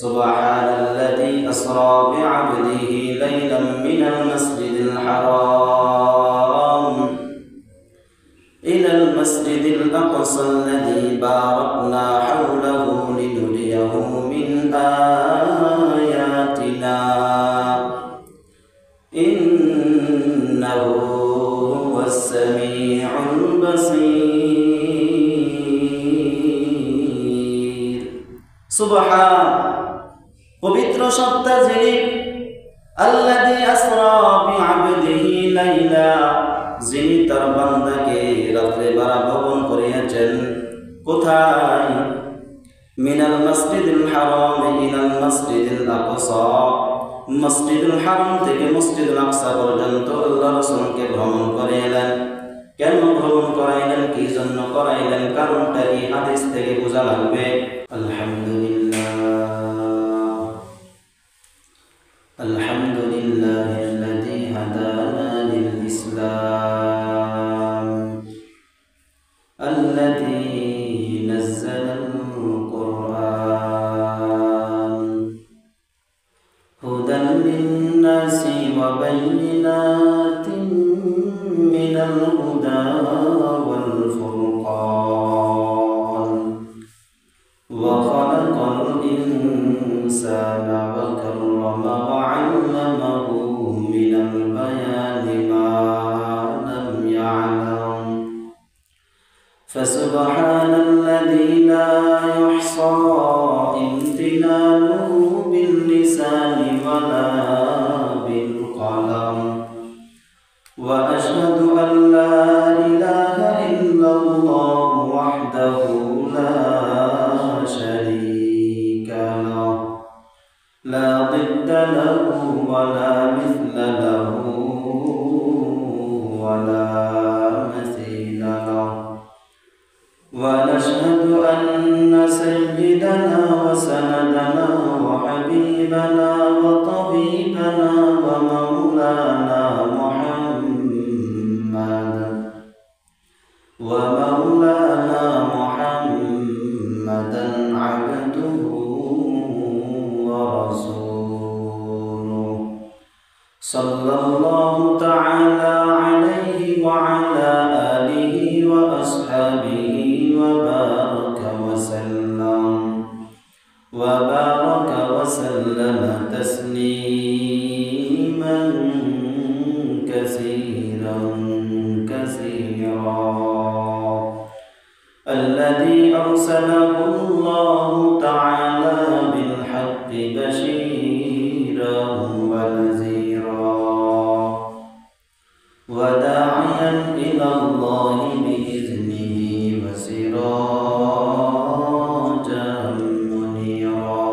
সুবহানাল্লাযী আসরা বিআবদিহি লাইলাম মিনাল মাসজিদিল হারাম ইলাল মাসজিদিল আকসাল্লাযী বারাকনা হাওলাহু লিনুরিয়াহু মিন আয়াতিনা ইন্নাহু হুয়াস সামিউল বাসীর। সুবহান, পবিত্র সত্তা যিনি, আল্লাযী আসরা বিআবদিহি লাইলা, যিনি তার বান্দাকে রাত্রে বেলা ভ্রমণ করিয়েছেন। কোথায়? মিনাল মাসজিদিল হারাম ইলাল মাসজিদিল আকসা, মসজিদুল হারাম থেকে মসজিদুল আকসা পর্যন্ত আল্লাহ রাসূলকে ভ্রমণ করাইলেন। কেন ভ্রমণ করাইলেন? কি জন্য করাইলেন? কারণটা কি হাদিস থেকে বোঝা লাগবে। আলহামদুলিল্লাহ, আলহামদুলিল্লাহিল্লাযী হাদানা লিল ইসলাম আল্লাযী নাযালাল কুরআন হুদাল লিন-নাসি ওয়া বায়িনাতিন মিনাল হুদা ওয়াল ফুরকান ওয়া খালাকাল ইনসানা ওয়া কাররামা ওয়া 'allamaহু মিনাল বায়ানি মা লাম ইয়া'লাম ফাসুবহানাল্লাযী লা ইহসা ইমতিনানুহু বিল লিসানি ওয়া লা বিল কলম ওয়া আশহাদু আন লা ইলাহা ইল্লাল্লাহু ওয়াহদাহু লা শারীকা লাহু লা দিদ্দা লাহু ওয়া লা মিছলা লাহু ওয়া লা মাসীলা লাহু ওয়া নাশহাদু আন্না সাইয়্যিদানা ওয়া সানাদানা ওয়া হাবিবানা ওয়া তাবিবানা ওয়া মাওলানা মুহাম্মাদান আবদুহু ওয়া রাসূলুহু সাল্লাল্লাহু তাআলা আলাইহি ওয়া আলা আলিহি ওয়া আসহাবিহি ওয়া বারাকা ওয়া সাল্লামা তাসলিমান কাসীরান কাসীরা। الذي أرسله الله تعالى بالحق بشيرا ونذيرا وداعيا إلى الله بإذنه وسراجا منيرا.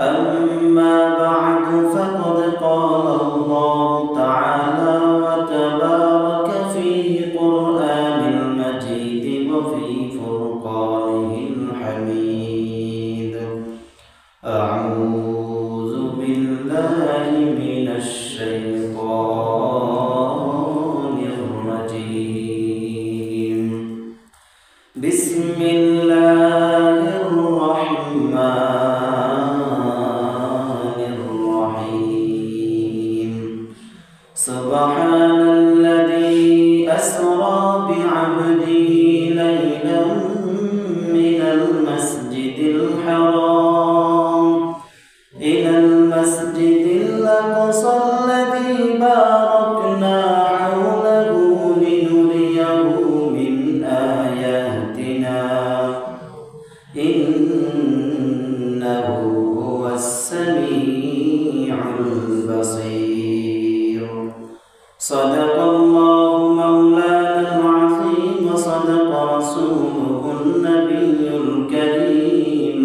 أما بعد فقد قال الله تعالى وتبارك في قرآن المجيد وفي فرقانه الحميد. أعوذ بالله من الشيطان الرجيم. بسم الله الرحمن الرحيم. سبحان الذي أسرى بعبده ليلا من المسجد الحرام إلى المسجد الأقصى الذي باركنا حوله لنريه من آياتنا إنه هو السميع البصير. صدق الله مولانا العظيم وصدق رسوله النبي الكريم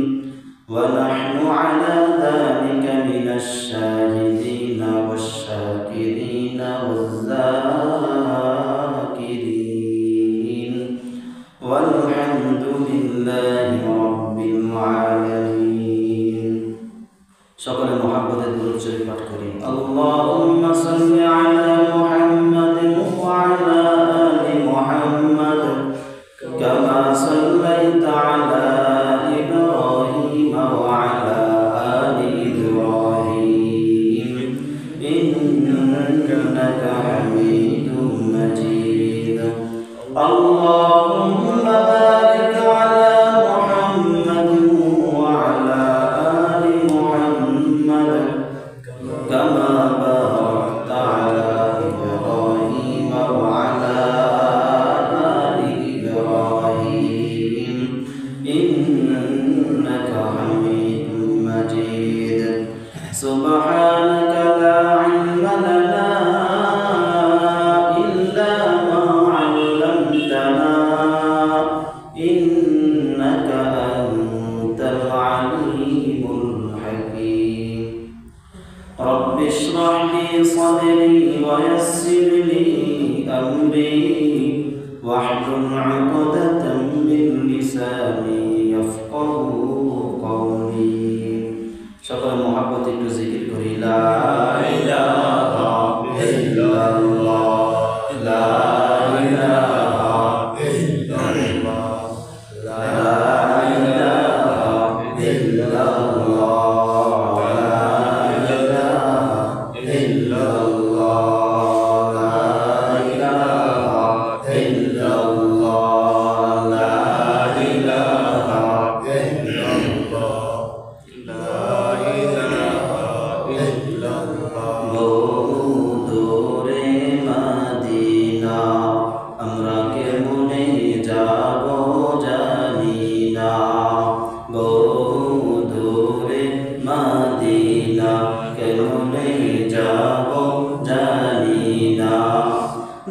ونحن على ذلك من الشاهدين والشاكرين والذاكرين والحمد لله رب العالمين. সকলে মুহাম্মাদের দুরূদ শরীফ পাঠ করি। আল্লাহুম্মা সাল্লি আলা মুহাম্মাদিন ওয়া আলা আলি মুহাম্মাদ কামা সাল্লাইতা আলা ইব্রাহিম ওয়া سبحانك لا علم لنا إلا ما علمتنا إنك أنت العليم الحكيم رب اشرح لي صدري ويسر لي أمري واحلل عقدة من لساني يفقهوا قولي সকল মহব্বত একটু জিকির করি লা ইলাহা ইল্লাল্লাহ লা ইলাহা ইল্লাল্লাহ লা ইলাহা ইল্লাল্লাহ লা ইলাহা ইল্লাল্লাহ লা ইলাহা ইল্লাল্লাহ লা ইলাহা ইল্লাল্লাহ দূরে মদিনা আমরা কেমনে যাব জানি না দূরে মদিনা কেমনে যাব জানি না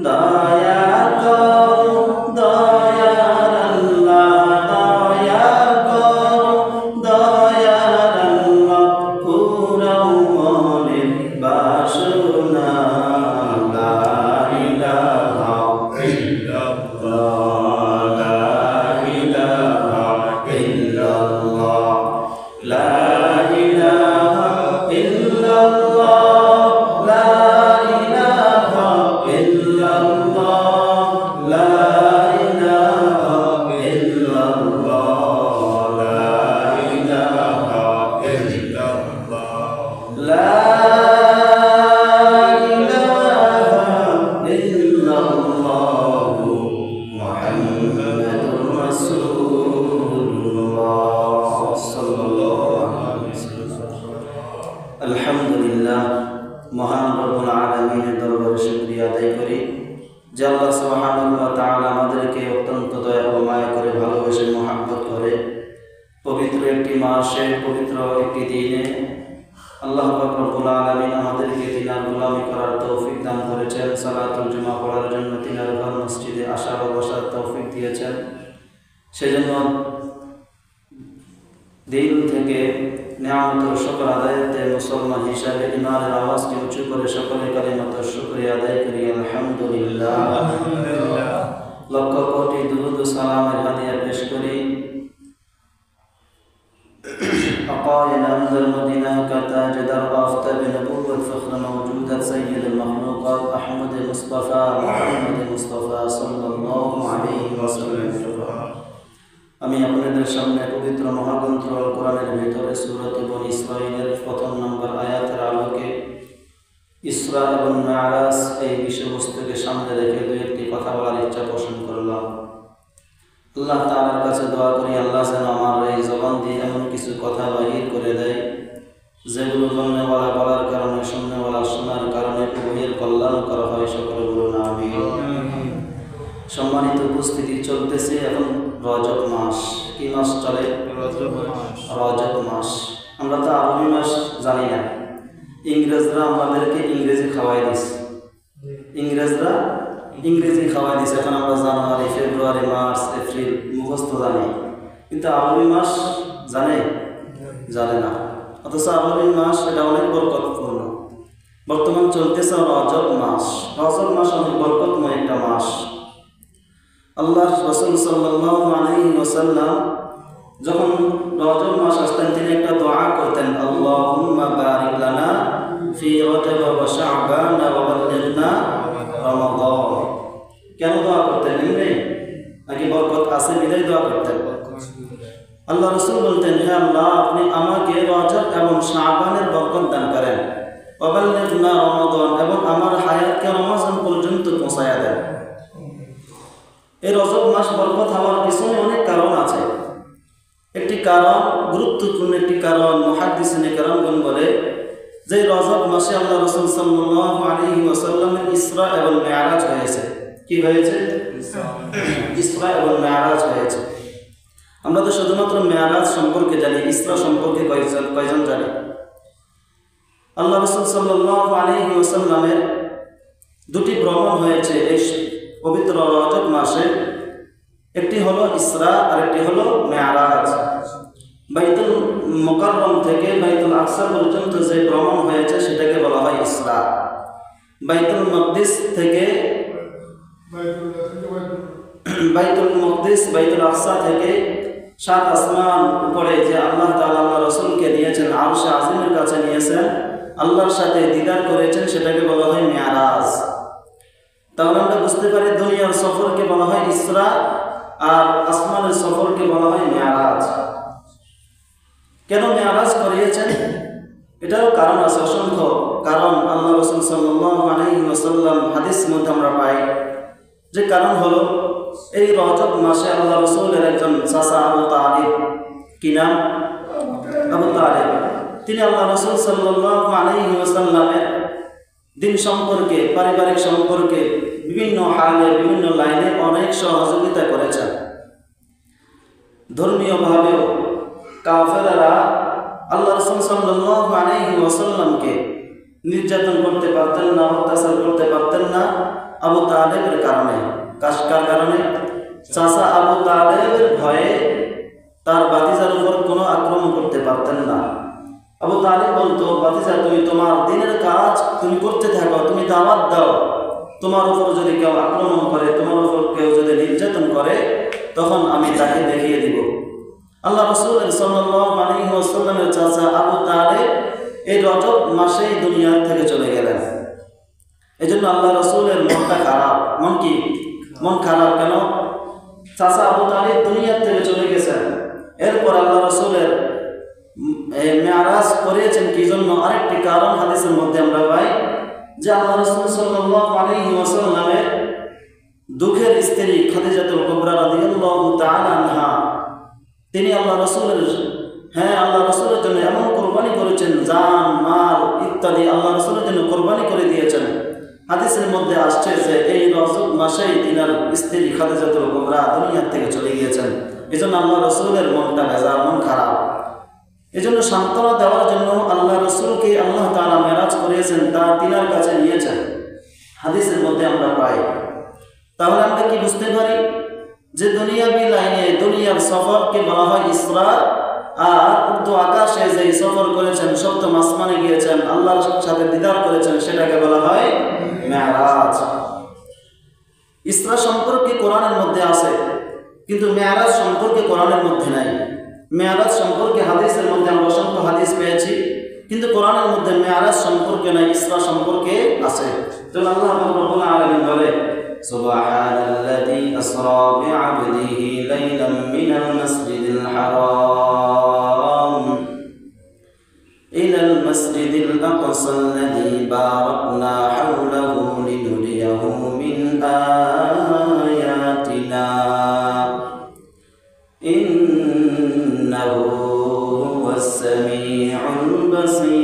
দয়া করো দয়ার আল্লাহ দয়া করো দয়ার আল্লাহ পুরাও মনের বাসনা লা ইলাহা ইল্লাল্লাহ লা ইলাহা ইল্লাল্লাহ লা ইলাহা ইল্লাল্লাহ লা ইলাহা ইল্লাল্লাহ লা ইলাহা ইল্লাল্লাহ লা ইলাহা ইল্লাল্লাহ লা আলহামদুলিল্লাহ মহান রব্বুল আলামিনের দরবারে শুকরিয়া আদায় করি যে আল্লাহ সুবহানাহু ওয়া তাআলা আমাদেরকে অত্যন্ত দয়া ও মায়া করে ভালোবেসে মহব্বত করে পবিত্র একটি মাসে পবিত্র একটি দিনে আল্লাহ পাক রব্বুল আলামিন আমাদেরকে তিনার গোলামি করার তৌফিক দান করেছেন সালাতুল জুমা পড়ার জন্য তিনার ঘর মসজিদে আসার ও বসার তৌফিক দিয়েছেন সেজন্য দিল থেকে নিয়ামতের শুকর আদায়তে মুসলমান হিসাবে ইমানের আওয়াজকে উঁচু করে সকলে কালিমাতুর শুকরিয়া আদায় করি আলহামদুলিল্লাহ লক্ষ কোটি দুরূদ ও সালামের হাদিয়া পেশ করি أقائل أمد المدينة كتاج در آفتاب نبوة فخر موجودة سيد المخلوقات أحمد مصطفى محمد مصطفى صلى الله عليه وسلم আমি আপনাদের সামনে পবিত্র মহাগ্রন্থ আল কোরআনের ভিতরে সূরা বনী ইসরাঈলের প্রথম নম্বর আয়াতের আলোকে ইসরা এবং মিরাজ এই বিষয়বস্তুকে সামনে রেখে দুই একটি কথা বলার ইচ্ছা পোষণ করলাম। আল্লাহ তাআলার কাছে দোয়া করি আল্লাহ যেন আমার এই জবান দিয়ে এমন কিছু কথা বাহির করে দেয় যেগুলো জন্মেওয়ালা বলার কারণে শুননেওয়ালা শোনার কারণে উভয়ের কল্যাণ করা হয় সকলে বলুন আমিন। সম্মানিত উপস্থিতি চলতেছে এখন রজব মাস। কি মাস চলে? রজব মাস। আমরা তো আরবি মাস জানি না, ইংরেজরা আমাদেরকে ইংরেজি খাওয়াই দিছে, ইংরেজরা ইংরেজি খাওয়াই দিছে। এখন আমরা জানুয়ারি ফেব্রুয়ারি মার্চ এপ্রিল মুখস্থ জানি, কিন্তু আরবি মাস জানে না। অথচ আরবি মাস এটা অনেক বরকতপূর্ণ। বর্তমান চলতেছে রজব মাস। রজব মাস অনেক বরকতময় একটা মাস। আল্লাহ রাসূল সাল্লাল্লাহু আলাইহি ওয়াসাল্লাম যখন রজব মাস আসতেন তিনি একটা দোয়া করতেন, আল্লাহুম্মা বারিক লানা ফি রজব ওয়া শাবান ওয়া বাল্লিগনা রমাদান। কেন দোয়া করতেন? এমনি নাকি বরকত আছে বিধায় দোয়া করতেন? আল্লাহ রাসূল বলতেন, হে আল্লাহ আপনি আমাকে রজব এবং শাবানের বরকত দান করেন, ওয়া বাল্লিগনা রমাদান, এবং আমার হায়াতকে রমজান পর্যন্ত পৌঁছায়া দেন। এই রজব মাস বরকত হওয়ার পিছনে অনেক কারণ আছে। একটি কারণ, গুরুত্বপূর্ণ একটি কারণ, মুহাদ্দিসিনে কেরামগণ বলে যে রজব মাসে আল্লাহ রাসূল সাল্লাল্লাহু আলাইহি ওয়াসাল্লামের ইসরা এবং মিরাজ হয়েছে। কি হয়েছে? ইসরা এবং মিরাজ হয়েছে। আমরা তো শুধুমাত্র মিরাজ সম্পর্কে জানি, ইসরা সম্পর্কে কয়জন জানি? আল্লাহ রাসূল সাল্লাল্লাহু আলাইহি ওয়াসাল্লামের দুটি ভ্রমণ হয়েছে এই পবিত্র রজব মাসে। একটি হলো ইসরা আর একটি হলো মেরাজ। বাইতুল মুকাররম থেকে বাইতুল আকসা পর্যন্ত যে ভ্রমণ হয়েছে সেটাকে বলা হয় ইসরা। বাইতুল মকদিস থেকে বাইতুল আকসা থেকে সাত আসমান উপরে যে আল্লাহ তাআলা আল্লাহ রাসূলকে নিয়েছেন, আরশে আজিমের কাছে নিয়েছেন, আল্লাহর সাথে দিদার করেছেন, সেটাকে বলা হয় মেরাজ। তাহলে আমরা বুঝতে পারি দুনিয়ার সফরকে বলা হয় ইসরা আর আসমানের সফরকে বলা হয় মেরাজ। কেন মেরাজ করিয়েছেন? এটারও কারণ আছে, অসংখ্য কারণ। আল্লাহ রাসূল সাল্লাল্লাহু আলাইহি ওয়াসাল্লাম হাদিস মধ্যে আমরা পাই যে কারণ হলো এই রজব মাসে আল্লাহ রাসূলের একজন চাচা আবু তালিব, কি নাম? আবু তালিব। তিনি আল্লাহ রাসূল সাল্লাল্লাহু আলাইহি ওয়াসাল্লামের দিন সম্পর্কে, পারিবারিক সম্পর্কে বিভিন্ন হালে বিভিন্ন লাইনে অনেক সহযোগিতা করেছেন। ধর্মীয়ভাবেও কাফেররা আল্লাহ রাসূল সাল্লাল্লাহু আলাইহি ওয়াসাল্লামকে নির্যাতন করতে পারতেন না, অত্যাচার করতে পারতেন না আবু তালেবের কারণে। কার কারণে? চাচা আবু তালেবের ভয়ে তার ভাতিজার উপর কোনো আক্রমণ করতে পারতেন না। আবু তালেব বলতো, ভাতিজা তুমি তোমার দিনের কাজ তুমি করতে থাকো, তুমি দাওয়াত দাও, তোমার উপর যদি কেউ আক্রমণ করে, তোমার উপর কেউ যদি নির্যাতন করে, তখন আমি তাকে দেখিয়ে দিব। আল্লাহ রাসূল সাল্লাল্লাহু আলাইহি ওয়াসাল্লামের চাচা আবু তালেব এই রজব মাসেই দুনিয়া থেকে চলে গেলেন। এজন্য আল্লাহ রাসূলের মনটা খারাপ। মন কি? মন খারাপ কেন? চাচা আবু তালেব দুনিয়া থেকে চলে গেছেন, এরপর আল্লাহ রাসূলের মেরাজ করিয়েছেন কি জন্য? আরেকটি কারণ হাদিসের মধ্যে আমরা পাই যে আল্লাহ রাসূল সাল্লাল্লাহু আলাইহি ওয়াসাল্লামের দুঃখের স্ত্রী খাদিজাতুল কুবরা রাদিয়াল্লাহু তাআলা আনহা, তিনি আল্লাহ রাসূলের জন্য এমন কোরবানি করেছেন, জান মাল ইত্যাদি আল্লাহ রাসূলের জন্য কোরবানি করে দিয়েছেন। হাদিসের মধ্যে আসছে যে এই রজব মাসেই তিনার স্ত্রী খাদিজাতুল কুবরা দুনিয়া থেকে চলে গিয়েছেন। এজন্য আল্লাহ রাসূলের মনটা বেজার, মন খারাপ। এজন্য সান্ত্বনা দেওয়ার জন্য আল্লাহ রাসূলকে আল্লাহ তাআলা মেরাজ করিয়েছেন, তিনার কাছে নিয়েছেন, হাদিসের মধ্যে আমরা পাই। তাহলে আমরা কি বুঝতে পারি যে দুনিয়াবি লাইনে দুনিয়ার সফরকে বলা হয় ইসরা, আর উর্দু আকাশে যে সফর করেছেন, সপ্তম আসমানে গিয়েছেন, আল্লাহর সাথে দিদার করেছেন, সেটাকে বলা হয় মেরাজ। ইসরা সম্পর্কে কোরআনের মধ্যে আছে, কিন্তু মেরাজ সম্পর্কে কোরআনের মধ্যে নাই। মেরাজ সম্পর্কে হাদিসের মধ্যে আমরা অসংখ্য হাদিস পেয়েছি, কিন্তু কোরআনের মধ্যে মেরাজ সম্পর্কে নাই, ইসরা সম্পর্কে আছে। যেমন আল্লাহ রাব্বুল আলামিন বলে, সুবহানাল্লাযী আসরা বি'আবদিহি লাইলাম মিনাল মাসজিদিল হারাম ইলাল মাসজিদিল আকসাল্লাযী বারাকনা হাওলাহু লিনুরিয়াহু মিন আয়াতিনা ইন্নাহু হুয়াস সামিউল বাসীর।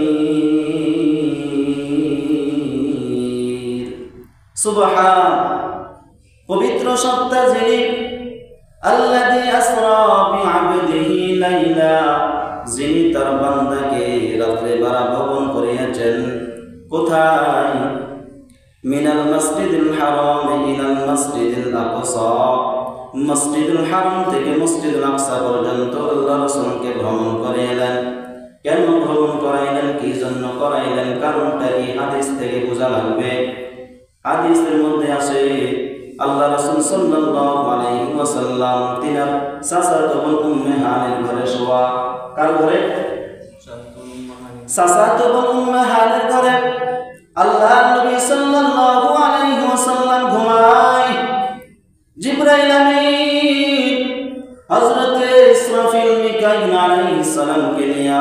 সুবহান, পবিত্র সত্তা যিনি, আল্লাযী আসরা বি'আবদিহি লাইলা, যিনি তার বান্দাকে রাত্রে ভ্রমণ করিয়েছেন। কোথায়? মিনাল মাসজিদিল হারাম ইলাল মাসজিদিল আকসা, মসজিদুল হারাম থেকে মসজিদুল আকসা পর্যন্ত আল্লাহ রাসূলকে ভ্রমণ করাইলেন। কেন ভ্রমণ করাইলেন? কি জন্য করাইলেন? কারণটা কি হাদিস থেকে বোঝা লাগবে। হাদিসের মধ্যে আছে আল্লাহ রাসূল সাল্লাল্লাহু আলাইহি ওয়াসাল্লাম তিনার চাচাতো বোন উম্মে হানির ঘরে শোয়া। কার ঘরে? চাচাতো বোন উম্মে হানির ঘরে আল্লাহর নবী সাল্লাল্লাহু আলাইহি ওয়াসাল্লাম ঘুমায়। জিবরাইল আমিন হযরতে ইসরাফিল মিকাইল আলাইহিস সালামকে নিয়ে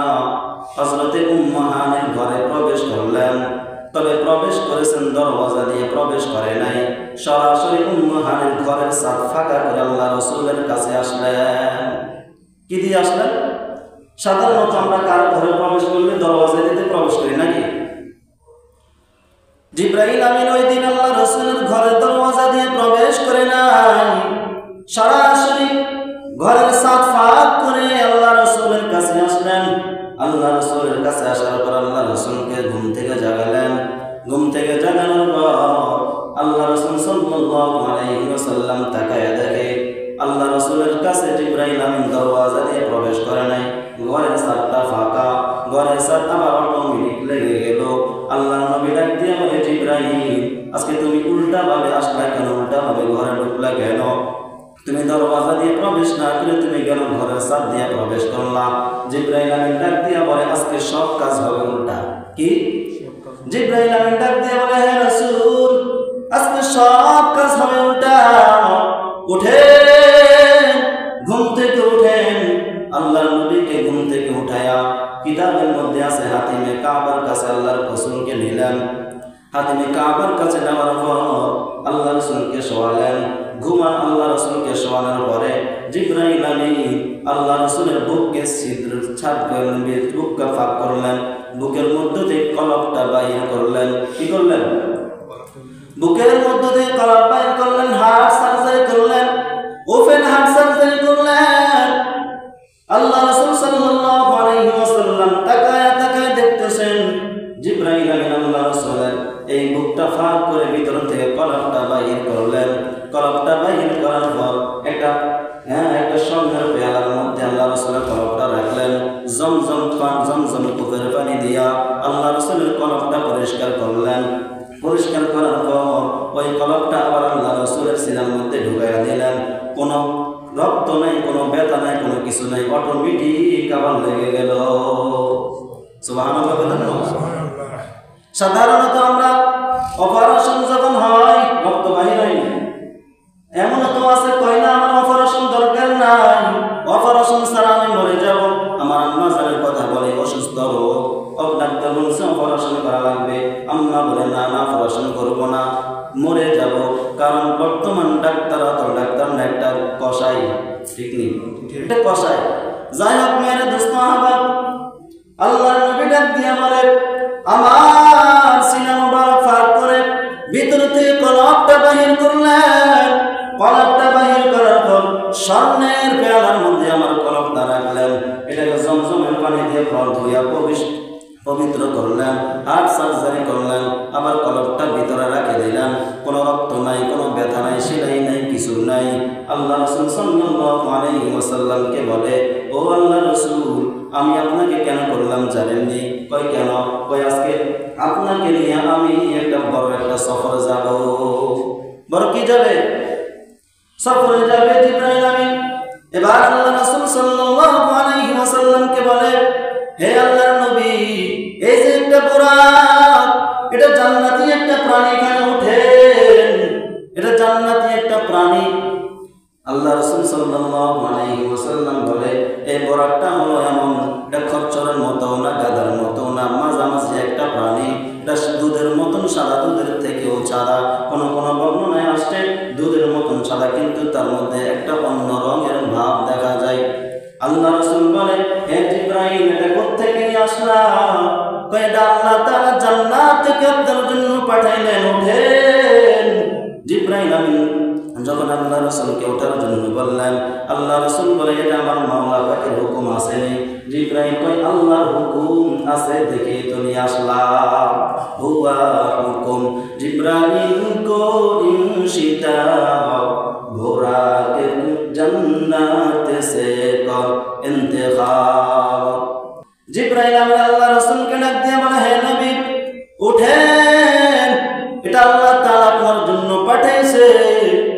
হযরতে উম্মে হানির ঘরে প্রবেশ করলেন। তবে প্রবেশ করেছেন দরওয়াজা দিয়ে, প্রবেশ করে নাই, সরাসরি উম্মে হানির ঘরের ছাদ ফাঁকা করে আল্লাহ রাসূলের কাছে আসলেন। কি দিয়ে আসলেন? সাধারণত আমরা কার ঘরে প্রবেশ করলে দরওয়াজা দিয়ে প্রবেশ করি নাকি? জিবরাইল আমিন ওই দিন আল্লাহ রাসূলের ঘরের দরওয়াজা দিয়ে প্রবেশ করে নাই, সরাসরি ঘরের ছাদ ফাঁক করে আল্লাহ রাসূলের কাছে আসলেন। আল্লাহ রাসূলের কাছে আসার পর আল্লাহ রাসূলকে ঘুম থেকে জাগালেন। ঘুম থেকে জাগানোর পর আল্লাহ রাসূল সাল্লাল্লাহু আলাইহি ওয়াসাল্লাম তাকায়া দেখে আল্লাহ রাসূলের কাছে জিবরাইল আমিন দরওয়াজা দিয়ে প্রবেশ করে নাই। ঘরের ছাদটা ফাঁকা, ঘরের ছাদ আবার অটোমেটিক লেগে গেল। আল্লাহ নবী ডাক দিয়ে বলে, জিবরাইল আজকে তুমি উল্টা ভাবে আসলা কেন? উল্টা ভাবে ঘরে ঢুকলা কেন? তুমি দরওয়াজা দিয়ে প্রবেশ না করে তুমি কেন ঘরের ছাদ দিয়ে প্রবেশ করলা? জিবরাইল আমিন ডাক দিয়ে বলে, আজকে সব কাজ হবে উল্টা। কি? জিবরাইল আমিন ডাক দিয়ে বলে, হে রাসূল আজকে সব কাজ হবে উল্টা। উঠেন, ঘুম থেকে উঠেন। আল্লাহর নবীকে ঘুম থেকে উঠায়া কিতাবের মধ্যে আছে হাতিমে কাবার কাছে আল্লাহর রাসূলকে নিলেন। হাতিমে কাবার কাছে নেওয়ার পর আল্লাহ রাসূলকে শোয়ালেন। ঘুমান আল্লাহ রাসূলকে শোয়ানোর পরে জিবরাইল আমিন আল্লাহ রাসূলের বুককে ছিদ্র ছাদ করলেন, বুককে ফাঁক করলেন, বুকের মধ্য থেকে কলবটা বাইর করলেন। কি করলেন? বুকের মধ্য থেকে কলব বাইর করলেন। হার্ট সার্জারি করলেন, ওপেন হার্ট সার্জারি করলেন। আল্লাহ রাসূল সাল্লাল্লাহু আলাইহি ওয়াসাল্লাম তাকায় তাকায় দেখতেছেন জিবরাইল আমিন আল্লাহ রাসূলের এই বুকটা ফাঁক করে ভিতর থেকে কলবটা বাইর করলেন। কলবটা বাইর করার পর একটা স্বর্ণের পেয়ালার মধ্যে আল্লাহ রাসূলের কলবটা রাখলেন। জমজম কূপের পানি দিয়া আল্লাহ রাসূলের কলবটা পরিষ্কার করলেন। পরিষ্কার করার পর ওই কলবটা আবার আল্লাহ রাসূলের সিনার মধ্যে ঢুকাইয়া দিলেন। কোনো রক্ত নাই, কোনো ব্যথা নাই, কোনো কিছু নাই, অটোমেটিক আবার লেগে গেল। সুবহানাল্লাহ। সাধারণত আমরা অপারেশন যখন হয় রক্ত বাহির হয় না। এমন তো আছে কয় না আমার অপারেশন দরকার নাই, অপারেশন ছাড়া আমি মরে যাব। আমার আম্মা জানের কথা বলে অসুস্থ রোগ, ডাক্তার বলছে অপারেশন করা লাগবে। আম্মা বলে না না অপারেশন করবো না, মরে যাব। কারণ বর্তমান ডাক্তার অত ডাক্তার না, একটা কষাই। ঠিক নেই, এটা কষাই। যাই হোক মেরে দোস্ত আহবাব, আল্লাহর নবী ডাক দিয়ে বলে, আমার সিনা মুবারক ফাঁক করে ভিতর থেকে কলবটা বাহির করলেন। কলবটা বাহির করার পর স্বর্ণের পেয়ালার মধ্যে আমার কলবটা রাখলেন। এটাকে জমজমের পানি দিয়ে ধুইয়া পবিত্র করলেন। হার্ট সার্জারি করলেন, আবার কলবটা ভিতরে রাখে দিলেন। কোনো রক্ত নাই, কোনো ব্যথা নাই, সেলাই নাই, কিছু নাই। আল্লাহ রাসূল সাল্লাল্লাহু আলাইহি ওয়াসাল্লামকে বলে, ও আল্লাহ রাসূল আমি আপনাকে কেন করলাম জানেননি? কই কেন? কই আজকে আপনাকে নিয়ে আমি বড় একটা সফরে যাব। বড় কি যাবে? সফরে যাবে জিবরাইল আমিন। এবার আল্লাহ রাসূল সাল্লাল্লাহু আলাইহি ওয়াসাল্লামকে বলে, হে আল্লাহর নবী এই যে একটা বুরাক, এটা জান্নাতি একটা প্রাণী, এখানে উঠেন, এটা জান্নাতি একটা প্রাণী। আল্লাহ রাসূল সাল্লাল্লাহু আলাইহি ওয়াসাল্লাম বলে, এই বুরাকটা হলো এমন, এটা খচ্চরের মতো না, গাধার মতো না, মাঝামাঝি একটা প্রাণী। এটা দুধের মতন সাদা, দুধের থেকেও সাদা। কোন বর্ণনায় আসছে দুধের মতন সাদা, কিন্তু তার মধ্যে একটা অন্য রঙের ভাব দেখা যায়। আল্লাহ রাসূল বলে, হে জিবরাইল এটা কোত্থেকে নিয়ে আসলা? কয় এটা আল্লাহ তাআলা জান্নাত থেকে আপনার জন্য পাঠাইলেন, ওঠেন। জিবরাইল আমিন যখন আল্লাহ রাসূলকে ওঠার জন্য বললেন, আল্লাহ রাসূল বলে, এটা আমার মাওলা পাকের হুকুম আসেনি। জিবরাইল কয়, আল্লাহর হুকুম আছে দেখে তো নিয়ে আসলাম। হুয়া হুকুম জিবরাইল কো ইনশিতা বুরাকে জান্নাত সে কর ইন্তেখাব। জিবরাইল আমিন আল্লাহ রাসূলকে ডাক দিয়ে বলে, হে নবী উঠেন, এটা আল্লাহ তাআলা আপনার জন্য পাঠাইছে,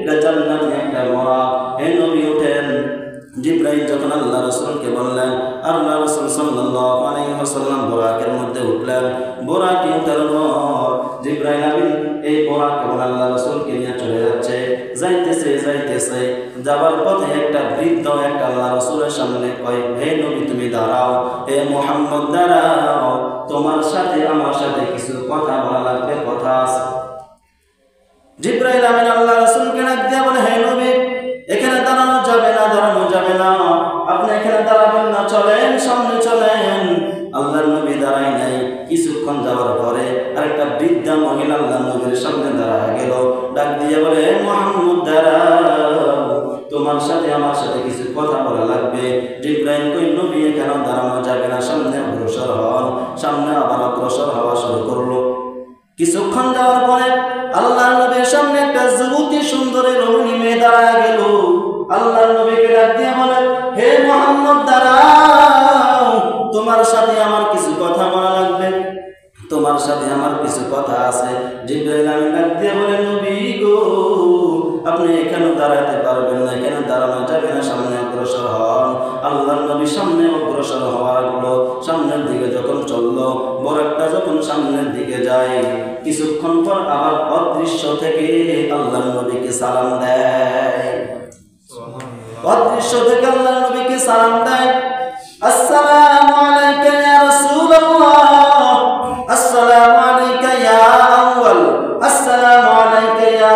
এটা জান্নাতি একটা মরা। হে নবী উঠেন। জিবরাইল যখন আল্লাহ রাসূলকে বললেন, আল্লাহ রাসূল সাল্লাল্লাহু আলাইহি ওয়াসাল্লাম বুরাকের মধ্যে উঠলেন। বুরাকে উঠার পর জিবরাইল আমিন এই বুরাক এবং আল্লাহ রাসূলকে নিয়ে চলে যাচ্ছে। যাইতেছে যাবার পথে একটা বৃদ্ধ একটা আল্লাহ রাসূলের সামনে কয়, হে নবী তুমি দাঁড়াও, হে মুহাম্মদ দাঁড়াও, তোমার সাথে আমার সাথে কিছু কথা বলা লাগবে, কথা আছে। জিবরাইল আমিন আল্লাহ রাসূলকে ডাক দিয়ে বলে, হে নবী এখানে দাঁড়ানো যাবে না, দাঁড়ানো যাবে না, আপনি এখানে দাঁড়াবেন না, চলেন সামনে চলেন। আল্লাহর নবী দাঁড়ায় নাই। কিছুক্ষণ যাওয়ার পরে আরেকটা বৃদ্ধা মহিলা আল্লাহর নবীর সামনে দাঁড়ায় গেল। ডাক দিয়ে বলে, হে মুহাম্মদ দাঁড়াও, তোমার সাথে আমার সাথে কিছু কথা বলা লাগবে। জিবরাইল কই, নবী কেন দাঁড়ানো যাবে না, সামনে সামনে আবার অগ্রসর হওয়া শুরু করলো। কিছুক্ষণ যাওয়ার পরে আল্লাহর নবীর সামনে একটা যুবতী সুন্দরী রমণী মেয়ে দাঁড়ায় গেল। আল্লাহর নবীকে ডাক দিয়ে বলে, হে মুহাম্মদ দাঁড়াও, তোমার সাথে আমার কিছু কথা বলা লাগবে, তোমার সাথে আমার কিছু কথা আছে। জিবরাইল আমিন ডাক দিয়ে বলে, নবী গো, আপনি এখানে দাঁড়াতে পারবেন না, এখানে দাঁড়ানো যাবে না, সামনে অগ্রসর হন। আল্লাহর নবী সামনে অগ্রসর হওয়ার গুলো সামনের দিকে যখন চললো, বরকটা যখন সামনের দিকে যায়, কিছুক্ষণ পর আবার অদৃশ্য থেকে আল্লাহর নবীকে সালাম দেয়। অদৃশ্য থেকে আল্লাহর নবীকে সালাম দেয়, আসসালামু আলাইকা ইয়া রাসূলুল্লাহ, আসসালামু আলাইকা ইয়া আউয়াল, আসসালামু আলাইকা ইয়া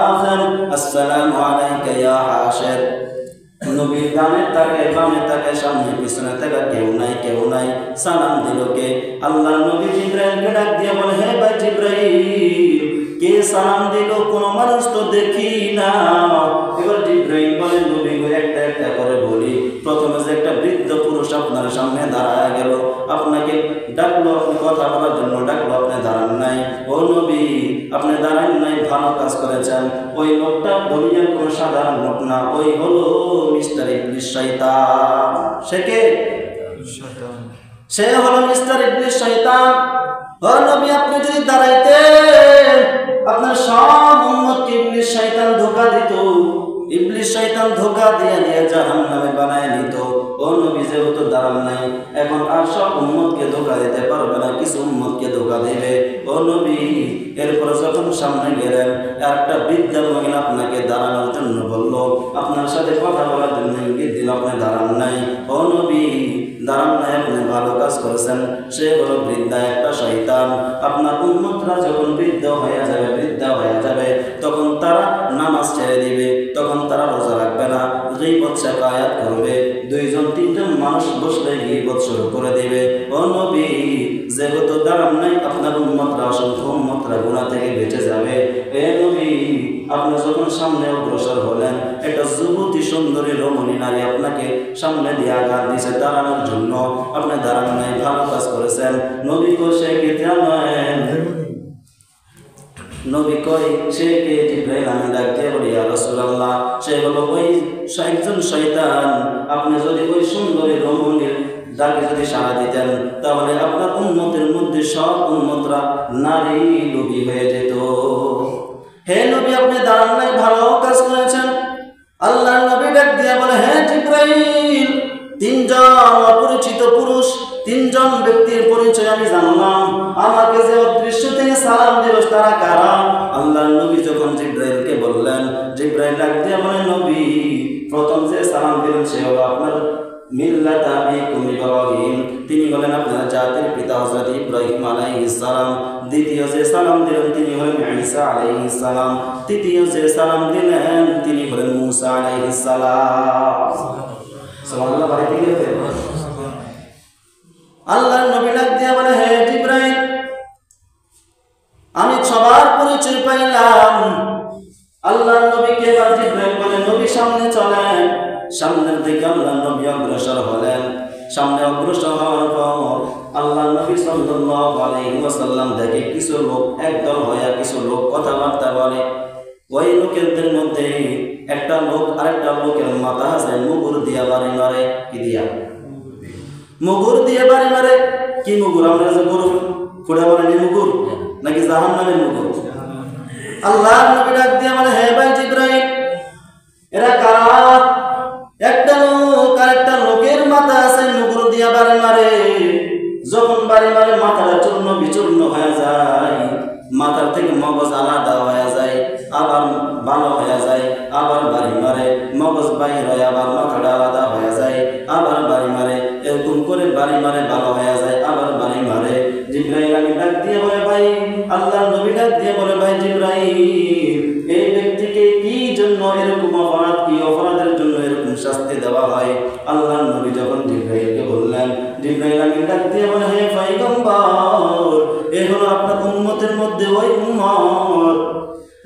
আখির, আসসালামু আলাইকা ইয়া হাশির। নবীর ডানে তাকে বামে তাকে সামনে পিছনে তাকে কেউ নাই সালাম দিল কে? আল্লাহর নবী জিবরাইলকে ডাক দিয়ে বলে, হে ভাই জিবরাইল, কে সালাম দিল? কোন মানুষ তো দেখি না। এবার জিবরাইল বলে, নবী গো, একটা একটা করে বলি। প্রথমে যে একটা বৃদ্ধ পুরুষ আপনার সামনে দাঁড়ায় গেল, আপনাকে ডাকলো, আপনি কথা বলার জন্য ডাকলো, আপনি দাঁড়ান নাই। ও নবী, আপনি দাঁড়ান নাই, ভালো কাজ করেছেন। ওই লোকটা দুনিয়ার কোনো সাধারণ লোক না, ওই হলো মিস্টার ইবলিস শয়তান। সে হলো মিস্টার ইবলিস শয়তান। ও নবী, আপনি যদি দাঁড়াইতেন, আপনার সব উম্মতকে ইবলিস শয়তান ধোঁকা দিত, ইবলিস শয়তান ধোঁকা দিয়ে দিয়ে জাহান্নামে বানায় নিত। ও নবী, যেহেতু দাঁড়ান নাই, এখন আর সব উম্মতকে ধোঁকা দিতে পারবে না, কিছু উম্মতকে ধোঁকা দেবে। ও নবী, এরপর যখন সামনে গেলেন, একটা বৃদ্ধা মহিলা আপনাকে দাঁড়ানোর জন্য বলল, আপনার সাথে কথা বলার জন্য ইঙ্গিত দিল, আপনি দাঁড়ান নাই। ও নবী, দাঁড়ান নাই, আপনি ভালো কাজ করেছেন। সে হলো বৃদ্ধা, একটা শয়তান। আপনার উম্মতরা যখন বৃদ্ধা হয়ে যাবে, তখন তারা নামাজ ছেড়ে দিবে, তখন তারা রোজা রাখবে না, গীবত শিকায়াত করবে, দুইজন তিনজন মানুষ বসলে গীবত শুরু করে দিবে। ও নবী, যেহেতু দাঁড়ান নাই, আপনার উম্মতরা, অসংখ্য উম্মতরা গুনাহ থেকে বেঁচে যাবে। এ নবী, আপনি যখন সামনে অগ্রসর হলেন, একটা যুবতী সুন্দরী রমণী নারী আপনাকে সামনে দিয়ে আঘাত দিয়েছে দাঁড়ানোর জন্য, আপনি দাঁড়ান নাই, ভালো কাজ করেছেন। নবী কই, সে কে জানেন? নবী কই, সে কে? জিবরাইল আমিন ডাক দিয়ে বলি, ইয়া রাসূলুল্লাহ, সে হলো ওই একজন শয়তান। আপনি যদি ওই সুন্দরী রমণীর ডাকে যদি সাড়া দিতেন, তাহলে আপনার উম্মতের মধ্যে সব উম্মতরা নারী লোভী হয়ে যেত। হে নবী, আপনি দাঁড়ান নাই, ভালো কাজ করেছেন। আল্লাহর নবী ডাক দিয়ে বলে, হে জিবরাইল, তিনজন অপরিচিত পুরুষ, তিনজন ব্যক্তির পরিচয় আমি জানলাম। আমাকে যে অদৃশ্য থেকে সালাম দিল, তারা কারা? আল্লাহর নবী যখন জিবরাইলকে বললেন, জিবরাইল ডাক দিয়ে বলে, নবী, প্রথম যে সালাম দিলেন সে হলো আপনার মিল্লাত আবিকুম ইব্রাহিম, তিনি হলেন আপনার জাতির পিতা হযরত ইব্রাহিম আলাইহিস সালাম। দ্বিতীয় যে সালাম দিলেন তিনি হলেন ঈসা আলাইহিস সালাম। তৃতীয় যে সালাম দিলেন তিনি হলেন মুসা আলাইহিস সালাম। সুবহানাল্লাহ, বাড়িতে গেছে। আল্লাহর নবী ডাক দিয়ে বলে, হে জিবরাইল, আমি সবার পরিচয় পাইলাম। আল্লাহর নবীকে এবার জিবরাইল বলে, নবী সামনে চলেন। সামনের দিকে আল্লাহর নবী অগ্রসর হলেন। সামনে অগ্রসর হওয়ার পর আল্লাহর নবী সাল্লাল্লাহু আলাইহি ওয়াসাল্লাম দেখে কিছু লোক একদল হয়ে কিছু লোক কথাবার্তা বলে। ওই লোকেদের মধ্যে একটা লোক আরেকটা লোকের মাথা আছে মুগুর দিয়া বাড়ি মারে। কি দিয়া? মুগুর দিয়ে বাড়ি মারে। কি মুগুর? আমরা যে গরু ফুড়া বলেন মুগুর, নাকি জাহান্নামের মুগুর? আল্লাহর নবী ডাক দিয়ে বলে, হে ভাই জিবরাইল, এরা কারা? একটা লোক আরেকটা লোকের মাথা আছে মুগুর দিয়া বাড়ি মারে। যখন বাড়ি মারে মাথাটা চূর্ণ বিচূর্ণ হয়ে যায়, মাথার থেকে মগজ আলাদা হয়ে যায়, আবার ভালো হয়ে যায়, আবার বাড়ি মারে, মগজ বাইর হয়, আবার মাথাটা আলাদা হয়ে যায়, আবার বাড়ি মারে, এরকম করে বাড়ি মারে, ভালো হয়ে যায়, আবার বাড়ি মারে। জিবরাইল আমি ডাক দিয়ে বলে, ভাই, আল্লাহর নবী ডাক দিয়ে বলে, ভাই জিবরাইল, এই ব্যক্তিকে কি জন্য এরকম অপরাধ, কি অপরাধের জন্য এরকম শাস্তি দেওয়া হয়? আল্লাহর নবী যখন জিবরাইলকে বললেন, জিবরাইল আমি ডাক দিয়ে বলে, হে পয়গম্বর, এ হলো আপনার উম্মতের মধ্যে ওই উম্মত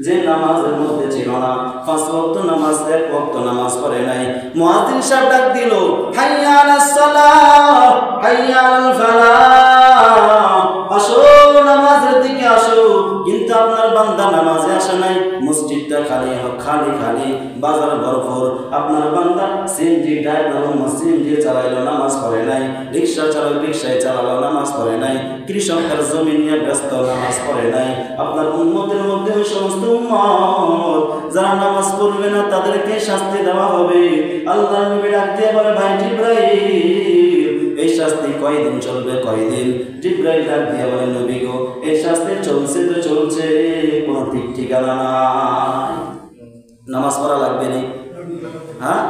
যে নামাজের মধ্যে ছিল না, 5 ওয়াক্ত নামাজ 1 ওয়াক্ত নামাজ পড়ে নাই। মুয়াজ্জিন সাহেব ডাক দিল, হাইয়া আলাস সালাহ, হাইয়া আলাল ফালাহ, সিএনজি দিয়ে চালাইলো নামাজ পড়ে নাই, রিক্সা চালক রিক্সায় চালালো নামাজ পড়ে নাই, কৃষক তার জমি নিয়ে ব্যস্ত নামাজ পড়ে নাই। আপনার উম্মতের মধ্যে ওই সমস্ত উম্মত যারা নামাজ পড়বে না তাদেরকে শাস্তি দেওয়া হবে। আল্লাহর নবী ডাক দিয়ে বলে, ভাই জিবরাইল, এই শাস্তি কয়দিন চলবে? কয়দিন? জিবরাইল ডাক দিয়ে বলে, নবী গো, এই শাস্তি চলছে তো চলছে, কোনো ঠিক ঠিকানা নাই। নামাজ পড়া লাগবে নি? হ্যাঁ,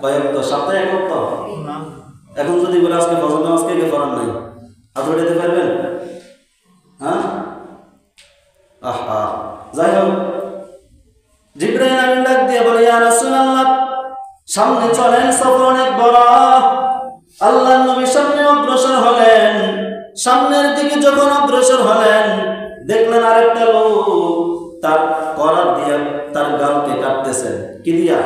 কয়েক তো সপ্তাহে এক তো। এখন যদি বলে আজকে ফজর নামাজ কে পড়ার নাই, হাত উঠাতে পারবেন? হ্যাঁ, আহা, যাই হোক, জিবরাইল আমিন ডাক দিয়ে বলে, ইয়া রাসূলুল্লাহ, সামনে চলেন, সফর অনেক বড়। আল্লাহর নবী সামনে অগ্রসর হলেন। সামনের দিকে যখন অগ্রসর হলেন, দেখলেন আরেকটা লোক তার করাত দিয়ে তার গালকে কাটতেছেন। কি দিয়া?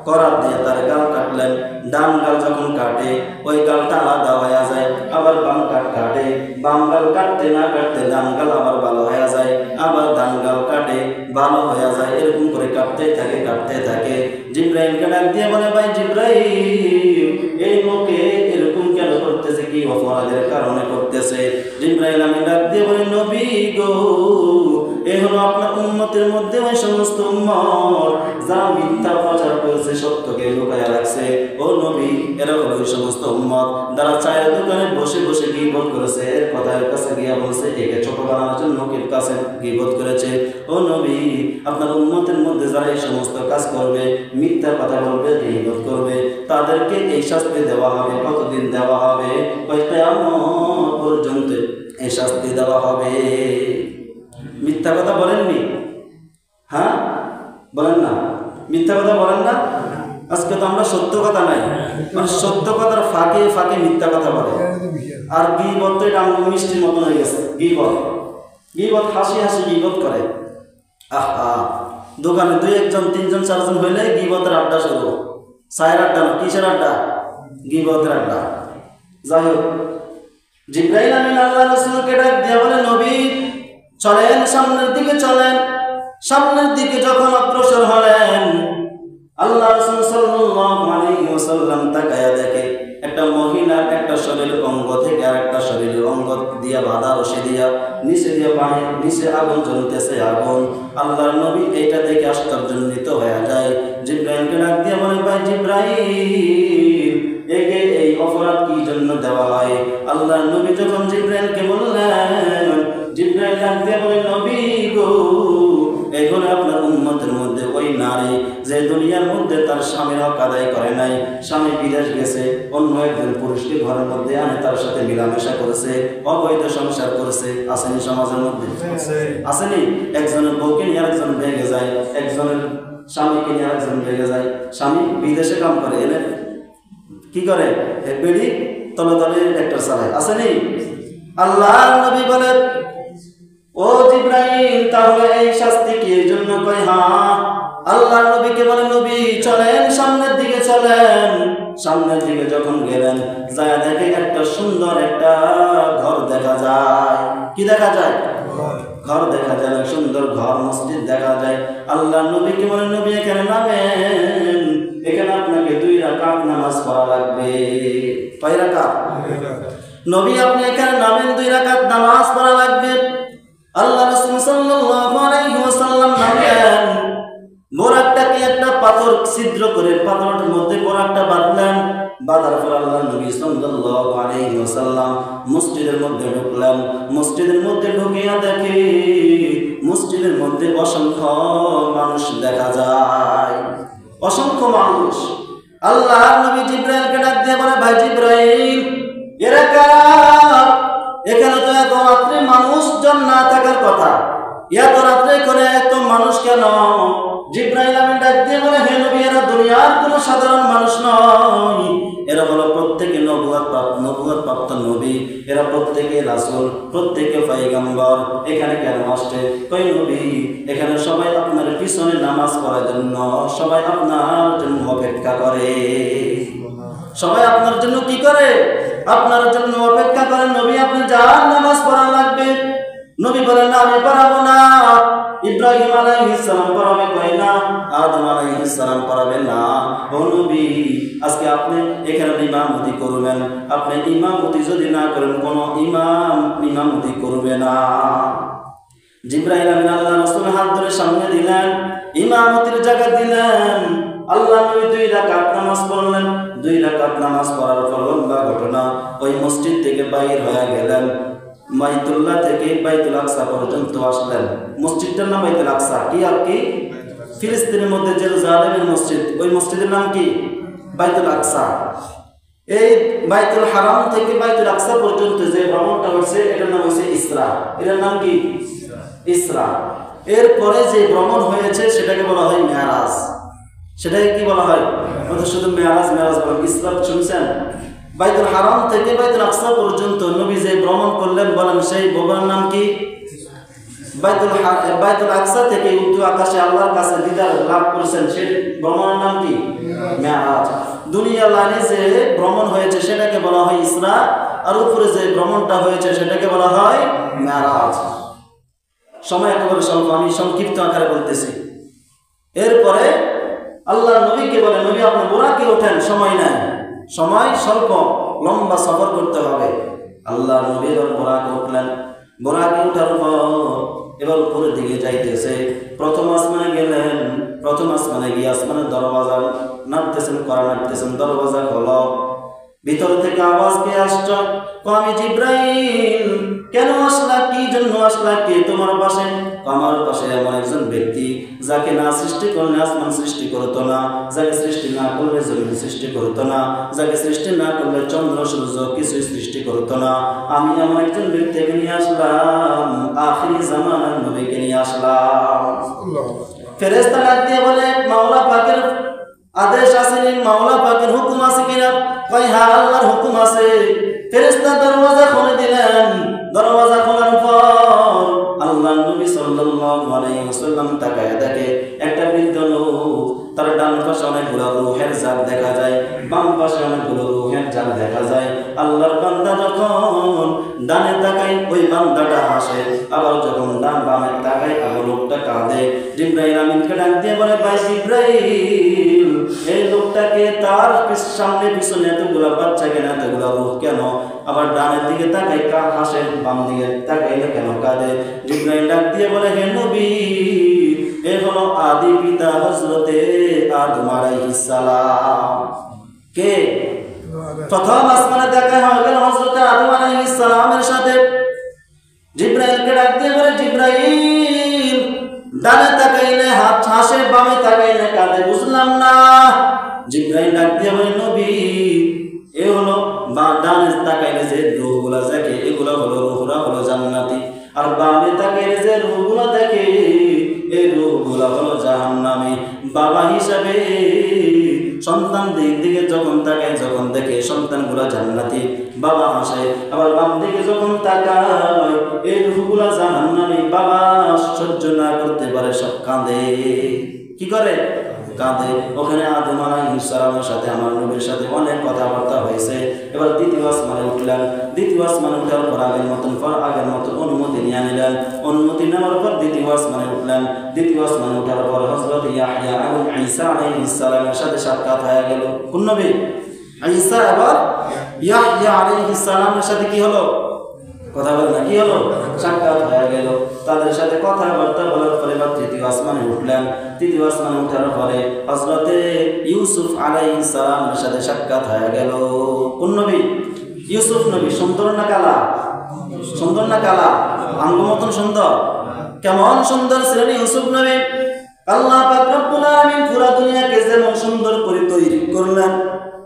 করাত দিয়ে তার গাল কাটলেন। ডান গাল যখন কাটে ওই গালটা আলাদা হয়ে যায়, আবার বাম গাল কাটে, বাম গাল কাটতে না কাটতে ডান গাল আবার ভালো হয়ে যায়, আবার ডান গাল কাটে ভালো হয়ে যায়, এরকম করে কাটতে থাকে কাটতে থাকে। জিবরাইলকে ডাক দিয়ে বলে, ভাই জিবরাইল, এই লোকে এরকম কেন করতেছে? কি অপরাধের কারণে করতেছে? জিবরাইল আমিন ডাক দিয়ে বলে, নবী গো, এই হলো আপনার উম্মতের মধ্যে ওই সমস্ত উম্মত যারা মিথ্যা প্রচার করেছে, সত্যকে লুকায়া রাখছে। ও নবী, এরা হলো ওই সমস্ত উম্মত যারা চায়ের দোকানে বসে বসে গীবত করেছে, কথার কাছে গিয়া বলছে একে ছোট বানানোর জন্য কের কাছে গীবত করেছে। ও নবী, আপনার উম্মতের মধ্যে যারা এই সমস্ত কাজ করবে, মিথ্যা কথা বলবে, গীবত করবে, তাদেরকে এই শাস্তি দেওয়া হবে। কতদিন দেওয়া হবে? কিয়ামত পর্যন্ত এই শাস্তি দেওয়া হবে। মিথ্যা কথা বলেননি? হ্যাঁ, বলেন না? মিথ্যা কথা বলেন না? আজকে তো আমরা সত্য কথা নাই, মানে সত্য কথার ফাঁকে ফাঁকে মিথ্যা কথা বলে। আর গীবত তো এটা আঙ্গুল মিষ্টির মতো হয়ে গেছে। গীবত গীবত হাসি হাসি গীবত করে। আহা, দোকানে দুই একজন তিনজন চারজন হইলে গীবতের আড্ডা শুরু। চায়ের আড্ডা না, কিসের আড্ডা? গীবতের আড্ডা। যাই হোক, জিবরাইল আমিন আল্লাহ রাসূলকে ডাক দিয়ে বলে, নবী চলেন, সামনের দিকে চলেন। সামনের দিকে যখন অগ্রসর হলেন, আল্লাহ রাসূল সাল্লাল্লাহু আলাইহি ওয়াসাল্লাম তাকায়া দেখে একটা মহিলার একটা শরীরের অঙ্গ থেকে আরেকটা শরীরের অঙ্গ দিয়া বাঁধা রশি দিয়া নিচে দিয়ে পানি, নিচে আগুন জ্বলতেছে, আগুন। আল্লাহর নবী এইটা দেখে আশ্চর্যান্বিত হয়ে যায়। জিবরাইলকে ডাক দিয়ে বলে, ভাই জিবরাইল, একে এই অপরাধ কি জন্য দেওয়া হয়? আল্লাহর নবী যখন জিবরাইলকে বললেন, জিবরাইল ডাক দিয়ে বলে, নবী গো, এখন আপনার উম্মতের মধ্যে ওই নারী যে দুনিয়ার মধ্যে তার স্বামীর হক আদায় করে নাই, স্বামী বিদেশ গেছে, অন্য একজন পুরুষকে ঘরের মধ্যে আনে তার সাথে মিলামেশা করেছে, অবৈধ সংসার করেছে। আসেনি সমাজের মধ্যে? আসেনি? একজনের বউকে নিয়ে আরেকজন ভেগে যায়, একজনের স্বামীকে নিয়ে আরেকজন ভেগে যায়। স্বামী বিদেশে কাম করে, এনে কি করে? বেডি তলে তলে ট্রাক্টর চালায়। আসেনি? আল্লাহ নবী বলেন, ও জিবরাইল, তাহলে এই শাস্তি কি এর জন্য? কই হ্যাঁ। আল্লাহ নবীকে বলে, নবী চলেন, সামনের দিকে চলেন। সামনের দিকে যখন গেলেন, যায় দেখে একটা সুন্দর একটা ঘর দেখা যায়। কি দেখা যায়? ঘর দেখা যায়, সুন্দর ঘর, মসজিদ দেখা যায়। আল্লাহ নবীকে বলে, নবী এখানে নামেন, এখানে আপনাকে 2 রাকাত নামাজ পড়া লাগবে। কয় রাকাত? নবী আপনি এখানে নামেন, 2 রাকাত নামাজ পড়া লাগবে। আল্লাহ রাসূল সাল্লাল্লাহু আলাইহি ওয়াসাল্লাম নামলেন, বোরাকটাকে একটা পাথর ছিদ্র করে পাথরের মধ্যে বোরাকটা বাঁধলেন। বাঁধার পর আল্লাহ নবী সাল্লাল্লাহু আলাইহি ওয়াসাল্লাম মসজিদের মধ্যে ঢুকলেন। মসজিদের মধ্যে ঢুকিয়া দেখে মসজিদের মধ্যে অসংখ্য মানুষ দেখা যায়, অসংখ্য মানুষ। আল্লাহ নবী জিবরাইলকে ডাক দিয়ে বলে, ভাই জিবরাইল, এরা কারা? এখানে তো এত রাত্রে মানুষজন না থাকার কথা, এত রাত্রে করে এত মানুষ কেন? জিবরাইল আমিন ডাক দিয়ে বলে, হে নবী, এরা দুনিয়ার কোনো সাধারণ মানুষ নয়, এরা হলো প্রত্যেকে নবুয়ত প্রাপ্ত নবী, এরা প্রত্যেকে রাসূল, প্রত্যেকে পয়গম্বর। এখানে কেন আসছে? কই নবী, এখানে সবাই আপনার পিছনে নামাজ পড়ার জন্য, সবাই আপনার জন্য অপেক্ষা করে। সবাই আপনার জন্য কি করে? আপনার জন্য অপেক্ষা করেন। নবী আপনি যান, নামাজ পড়া লাগবে। নবী বলেন, না আমি পড়াবো না। ইব্রাহিম আলাইহিস সালাম পড়াবে, কই না। আদম আলাইহিস সালাম পড়াবে না। ও নবী, আজকে আপনি এখানে ইমামতি করবেন। আপনি ইমামতি যদি না করেন কোন ইমাম ইমামতি করবে না। জিবরাইল আমিন আল্লাহ রাসূল হাত ধরে সামনে দিলেন, ইমামতির জায়গা দিলেন। আল্লাহ নবী 2 রাকাত নামাজ পড়লেন। 2 রাকাত নামাজ পড়ার পর লম্বা ঘটনা, ওই মসজিদ থেকে বাইর হয়ে গেলেন, বাইতুল্লাহ থেকে বাইতুল আকসা পর্যন্ত আসলেন। মসজিদটার নাম বাইতুল আকসা। কি আর কি? ফিলিস্তিনের মধ্যে জেরুজালেমের মসজিদ, ওই মসজিদের নাম কি? বাইতুল আকসা। এই বাইতুল হারাম থেকে বাইতুল আকসা পর্যন্ত যে ভ্রমণটা হচ্ছে এটার নাম হচ্ছে ইসরা। এটার নাম কি? ইসরা। এরপরে যে ভ্রমণ হয়েছে সেটাকে বলা হয় মেরাজ। সেটাকে কি বলা হয়? শুধু মেরাজ মেরাজ বলেন, ইসরা শুনছেন? বাইতুল হারাম থেকে বাইতুল আকসা পর্যন্ত নবী যে ভ্রমণ করলেন বলেন সেই ভ্রমণের নাম কি? বাইতুল আকসা থেকে উর্দু আকাশে আল্লাহর কাছে দিদার লাভ করেছেন সেই ভ্রমণের নাম কি? মেরাজ। দুনিয়া লাইনে যে ভ্রমণ হয়েছে সেটাকে বলা হয় ইসরা, আর উপরে যে ভ্রমণটা হয়েছে সেটাকে বলা হয় মেরাজ। সময় একেবারে স্বল্প, আমি সংক্ষিপ্ত আকারে বলতেছি। এরপরে আল্লাহ নবীকে বলে, নবী আপনি বোরাকে ওঠেন, সময় নাই, সময় স্বল্প, লম্বা সফর করতে হবে। আল্লাহ নবী এবার বোরাকে উঠলেন। বোরাকে ওঠার পর এবার উপরের দিকে যাইতেছে। প্রথম আসমানে গেলেন। প্রথম আসমানে গিয়ে আসমানের দরওয়াজা নাড়তেছেন, করা নাড়তেছেন, দরওয়াজা খোলো। ভিতর থেকে আওয়াজ পেয়ে আসছ, আমি জিব্রাইল। কেন আসলা? কি জন্য আসলা? কে তোমার পাশে? আমার পাশে এমন একজন ব্যক্তি যাকে না সৃষ্টি করলে আসমান সৃষ্টি করতো না, যাকে সৃষ্টি না করলে জমিন সৃষ্টি করতো না, যাকে সৃষ্টি না করলে চন্দ্র সূর্য কিছুই সৃষ্টি করতো না। আমি এমন একজন ব্যক্তিকে নিয়ে আসলাম, আখিরি জামানার নবীকে নিয়ে আসলাম। ফেরেশতা ডাক দিয়ে বলে, মাওলা পাকের আদেশ আছে নি? মাওলা পাকের হুকুম আছে কিনা? কই হ্যাঁ, আল্লাহর হুকুম আছে। ফেরেশতা দরওয়াজা খুলে দিলেন। দরওয়াজা খোলার পর আল্লাহর নবী সাল্লাল্লাহু আলাইহি ওয়াসাল্লাম তাকায় দেখে একটা বৃদ্ধ লোক, তার ডান পাশে অনেকগুলো রূহের জাত দেখা যায়, বাম পাশে অনেকগুলো রূহের জাত দেখা যায়। আল্লাহর বান্দা যখন ডানে তাকায় ওই বান্দাটা হাসে, আবার যখন ডান বামে তাকায় আবার লোকটা কাঁদে। জিবরাইল আমিনকে ডাক দিয়ে বলে, ভাই জিবরাইল, এই লোকটাকে তার সামনে পিছনে এতগুলা বাচ্চা কেন, এতগুলা রূহ কেন? আবার ডানের দিকে তাকাই হাসে, বাম দিকে তাকাইলে কেন কাঁদে? জিবরাইল ডাক দিয়ে বলে, হে নবী, এ হলো আদি পিতা হযরতে আদম আলাইহিস সালাম। কে? প্রথম আসমানে দেখা হয়ে গেল হযরতে আদম আলাইহিস সালামের সাথে। জিবরাইলকে ডাক দিয়ে বলে, জিবরাইল, ডানে তাকাইলে হাসে, বামে তাকাইলে কাঁদে, বুঝলাম না। জিবরাইল ডাক দিয়ে বলে, নবী, এ হলো ডানে তাকাইলে যে রূহগুলা দেখে এগুলো হলো রূহরা হলো জান্নাতি, আর বামে তাকাইলে যে রূহগুলা দেখে এই রূহগুলা হলো জাহান্নামী। বাবা হিসাবে সন্তান দিকে যখন তাকায়, যখন দেখে সন্তানগুলা জান্নাতি, বাবা হাসে। আবার বাম দিকে যখন তাকায় এই রূহগুলা জাহান্নামী, বাবা সহ্য না করতে পারে, সব কাঁদে। কি করে? কাঁদে। ওখানে আদম আলাইহিস সালামের সাথে আমার নবীর সাথে অনেক কথাবার্তা হয়েছে। এবার দ্বিতীয় আসমানে উঠলেন। দ্বিতীয় আসমানে উঠার পর আগের মতন অনুমতি নিয়ে নিলেন। অনুমতি নেওয়ার পর দ্বিতীয় আসমানে উঠলেন। দ্বিতীয় আসমানে উঠার পর হযরত ইয়াহইয়া এবং ঈসা আলাইহিস সালামের সাথে সাক্ষাৎ হয়ে গেল। কোন নবী? ঈসা এবং ইয়াহইয়া আলাইহিস সালামের সাথে কি হলো? কথা বলে না, কি হলো? সাক্ষাৎ হয়ে গেল। তাদের সাথে কথাবার্তা বলার পরে তৃতীয় আসমানে উঠলেন। তৃতীয় আসমানে উঠার পরে হযরতে ইউসুফ আলাইহিস সালামের সাথে সাক্ষাৎ হয়ে গেল। কোন নবী? ইউসুফ নবী। সুন্দর না কালা? সুন্দর না কালা? আঙ্গ মতন সুন্দর। কেমন সুন্দর ছিলেন ইউসুফ নবী! আল্লাহ পাক রব্বুল আলামিন পুরো দুনিয়াকে যেমন সুন্দর করে তৈরি করলেন,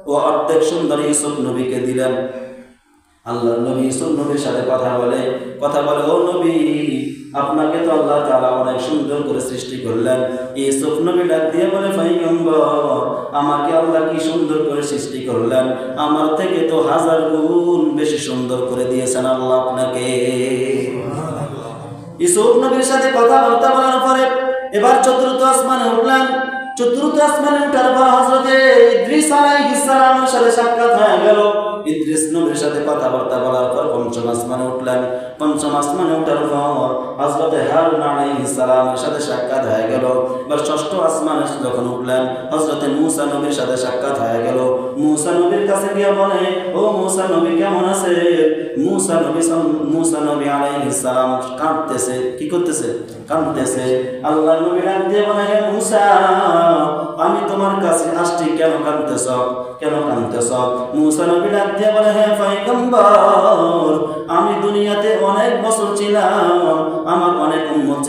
ও অর্ধেক সুন্দর ইউসুফ নবীকে দিলেন। আল্লাহ নবী ইউসুফ নবীর সাথে কথা বলে, ও নবী, আপনাকে তো আল্লাহ তাআলা অনেক সুন্দর করে সৃষ্টি করলেন। ইউসুফ নবী ডাক দিয়ে বলে, পয়গম্বর, আমাকে আল্লাহ কি সুন্দর করে সৃষ্টি করলেন, আমার থেকে তো 1000 গুণ বেশি সুন্দর করে দিয়েছেন আল্লাহ আপনাকে। ইউসুফ নবীর সাথে কথাবার্তা বলার পরে এবার চতুর্থ আসমানে উঠলেন। চতুর্থ আসমানে উঠার পর হযরতে ইদ্রিস আলাইহিস সালামের সাথে সাক্ষাৎ হয়ে গেল। ইদ্রিস নবীর সাথে কথাবার্তা বলার পর পঞ্চম আসমানে উঠলেন। পঞ্চম আসমানে ওঠার পর হযরত হারুন আলাইহিস সালামের সাথে সাক্ষাৎ হয়ে গেল। এবার ষষ্ঠ আসমানে যখন উঠলেন হযরত মূসা নবীর সাথে সাক্ষাৎ হয়ে গেল। মূসা নবীর কাছে গিয়ে বলে, ও মূসা নবী কেমন আছে? মূসা নবী আলাইহিস সালাম কাঁদতেছে। কি করতেছে? কাঁদতেছে। আল্লাহ নবী ডাক দিয়ে বলে, হে মূসা, আমি তোমার কাছে আসছি, কেন কাঁদতেছ? কেন কাঁদতেছ? মূসা নবী ডাক দিয়ে বলে, হে পয়গম্বর, আমি দুনিয়াতে অনেক বছর ছিলাম, আমার অনেক উম্মত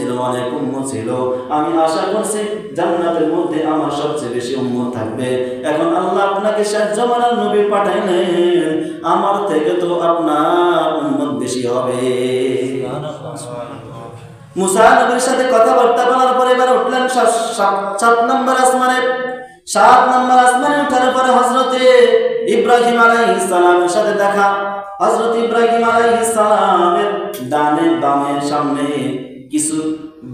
ছিল। আমি আশা করছি জান্নাতের মধ্যে আমার সবচেয়ে বেশি উম্মত থাকবে। এখন আল্লাহ আপনাকে শেষ জামানার নবী পাঠাইলেন, আমার থেকে তো আপনার উম্মত বেশি হবে। মূসা নবীর সাথে কথাবার্তা বলার পরে এবার উঠলেন 7 নম্বর আসমানে। 7 নম্বর আসমানে ওঠার পরে হযরতে ইব্রাহিম আলাইহিস সালামের সাথে দেখা। হযরত ইব্রাহিম আলাইহিস সালামের ডানে বামে সামনে কিছু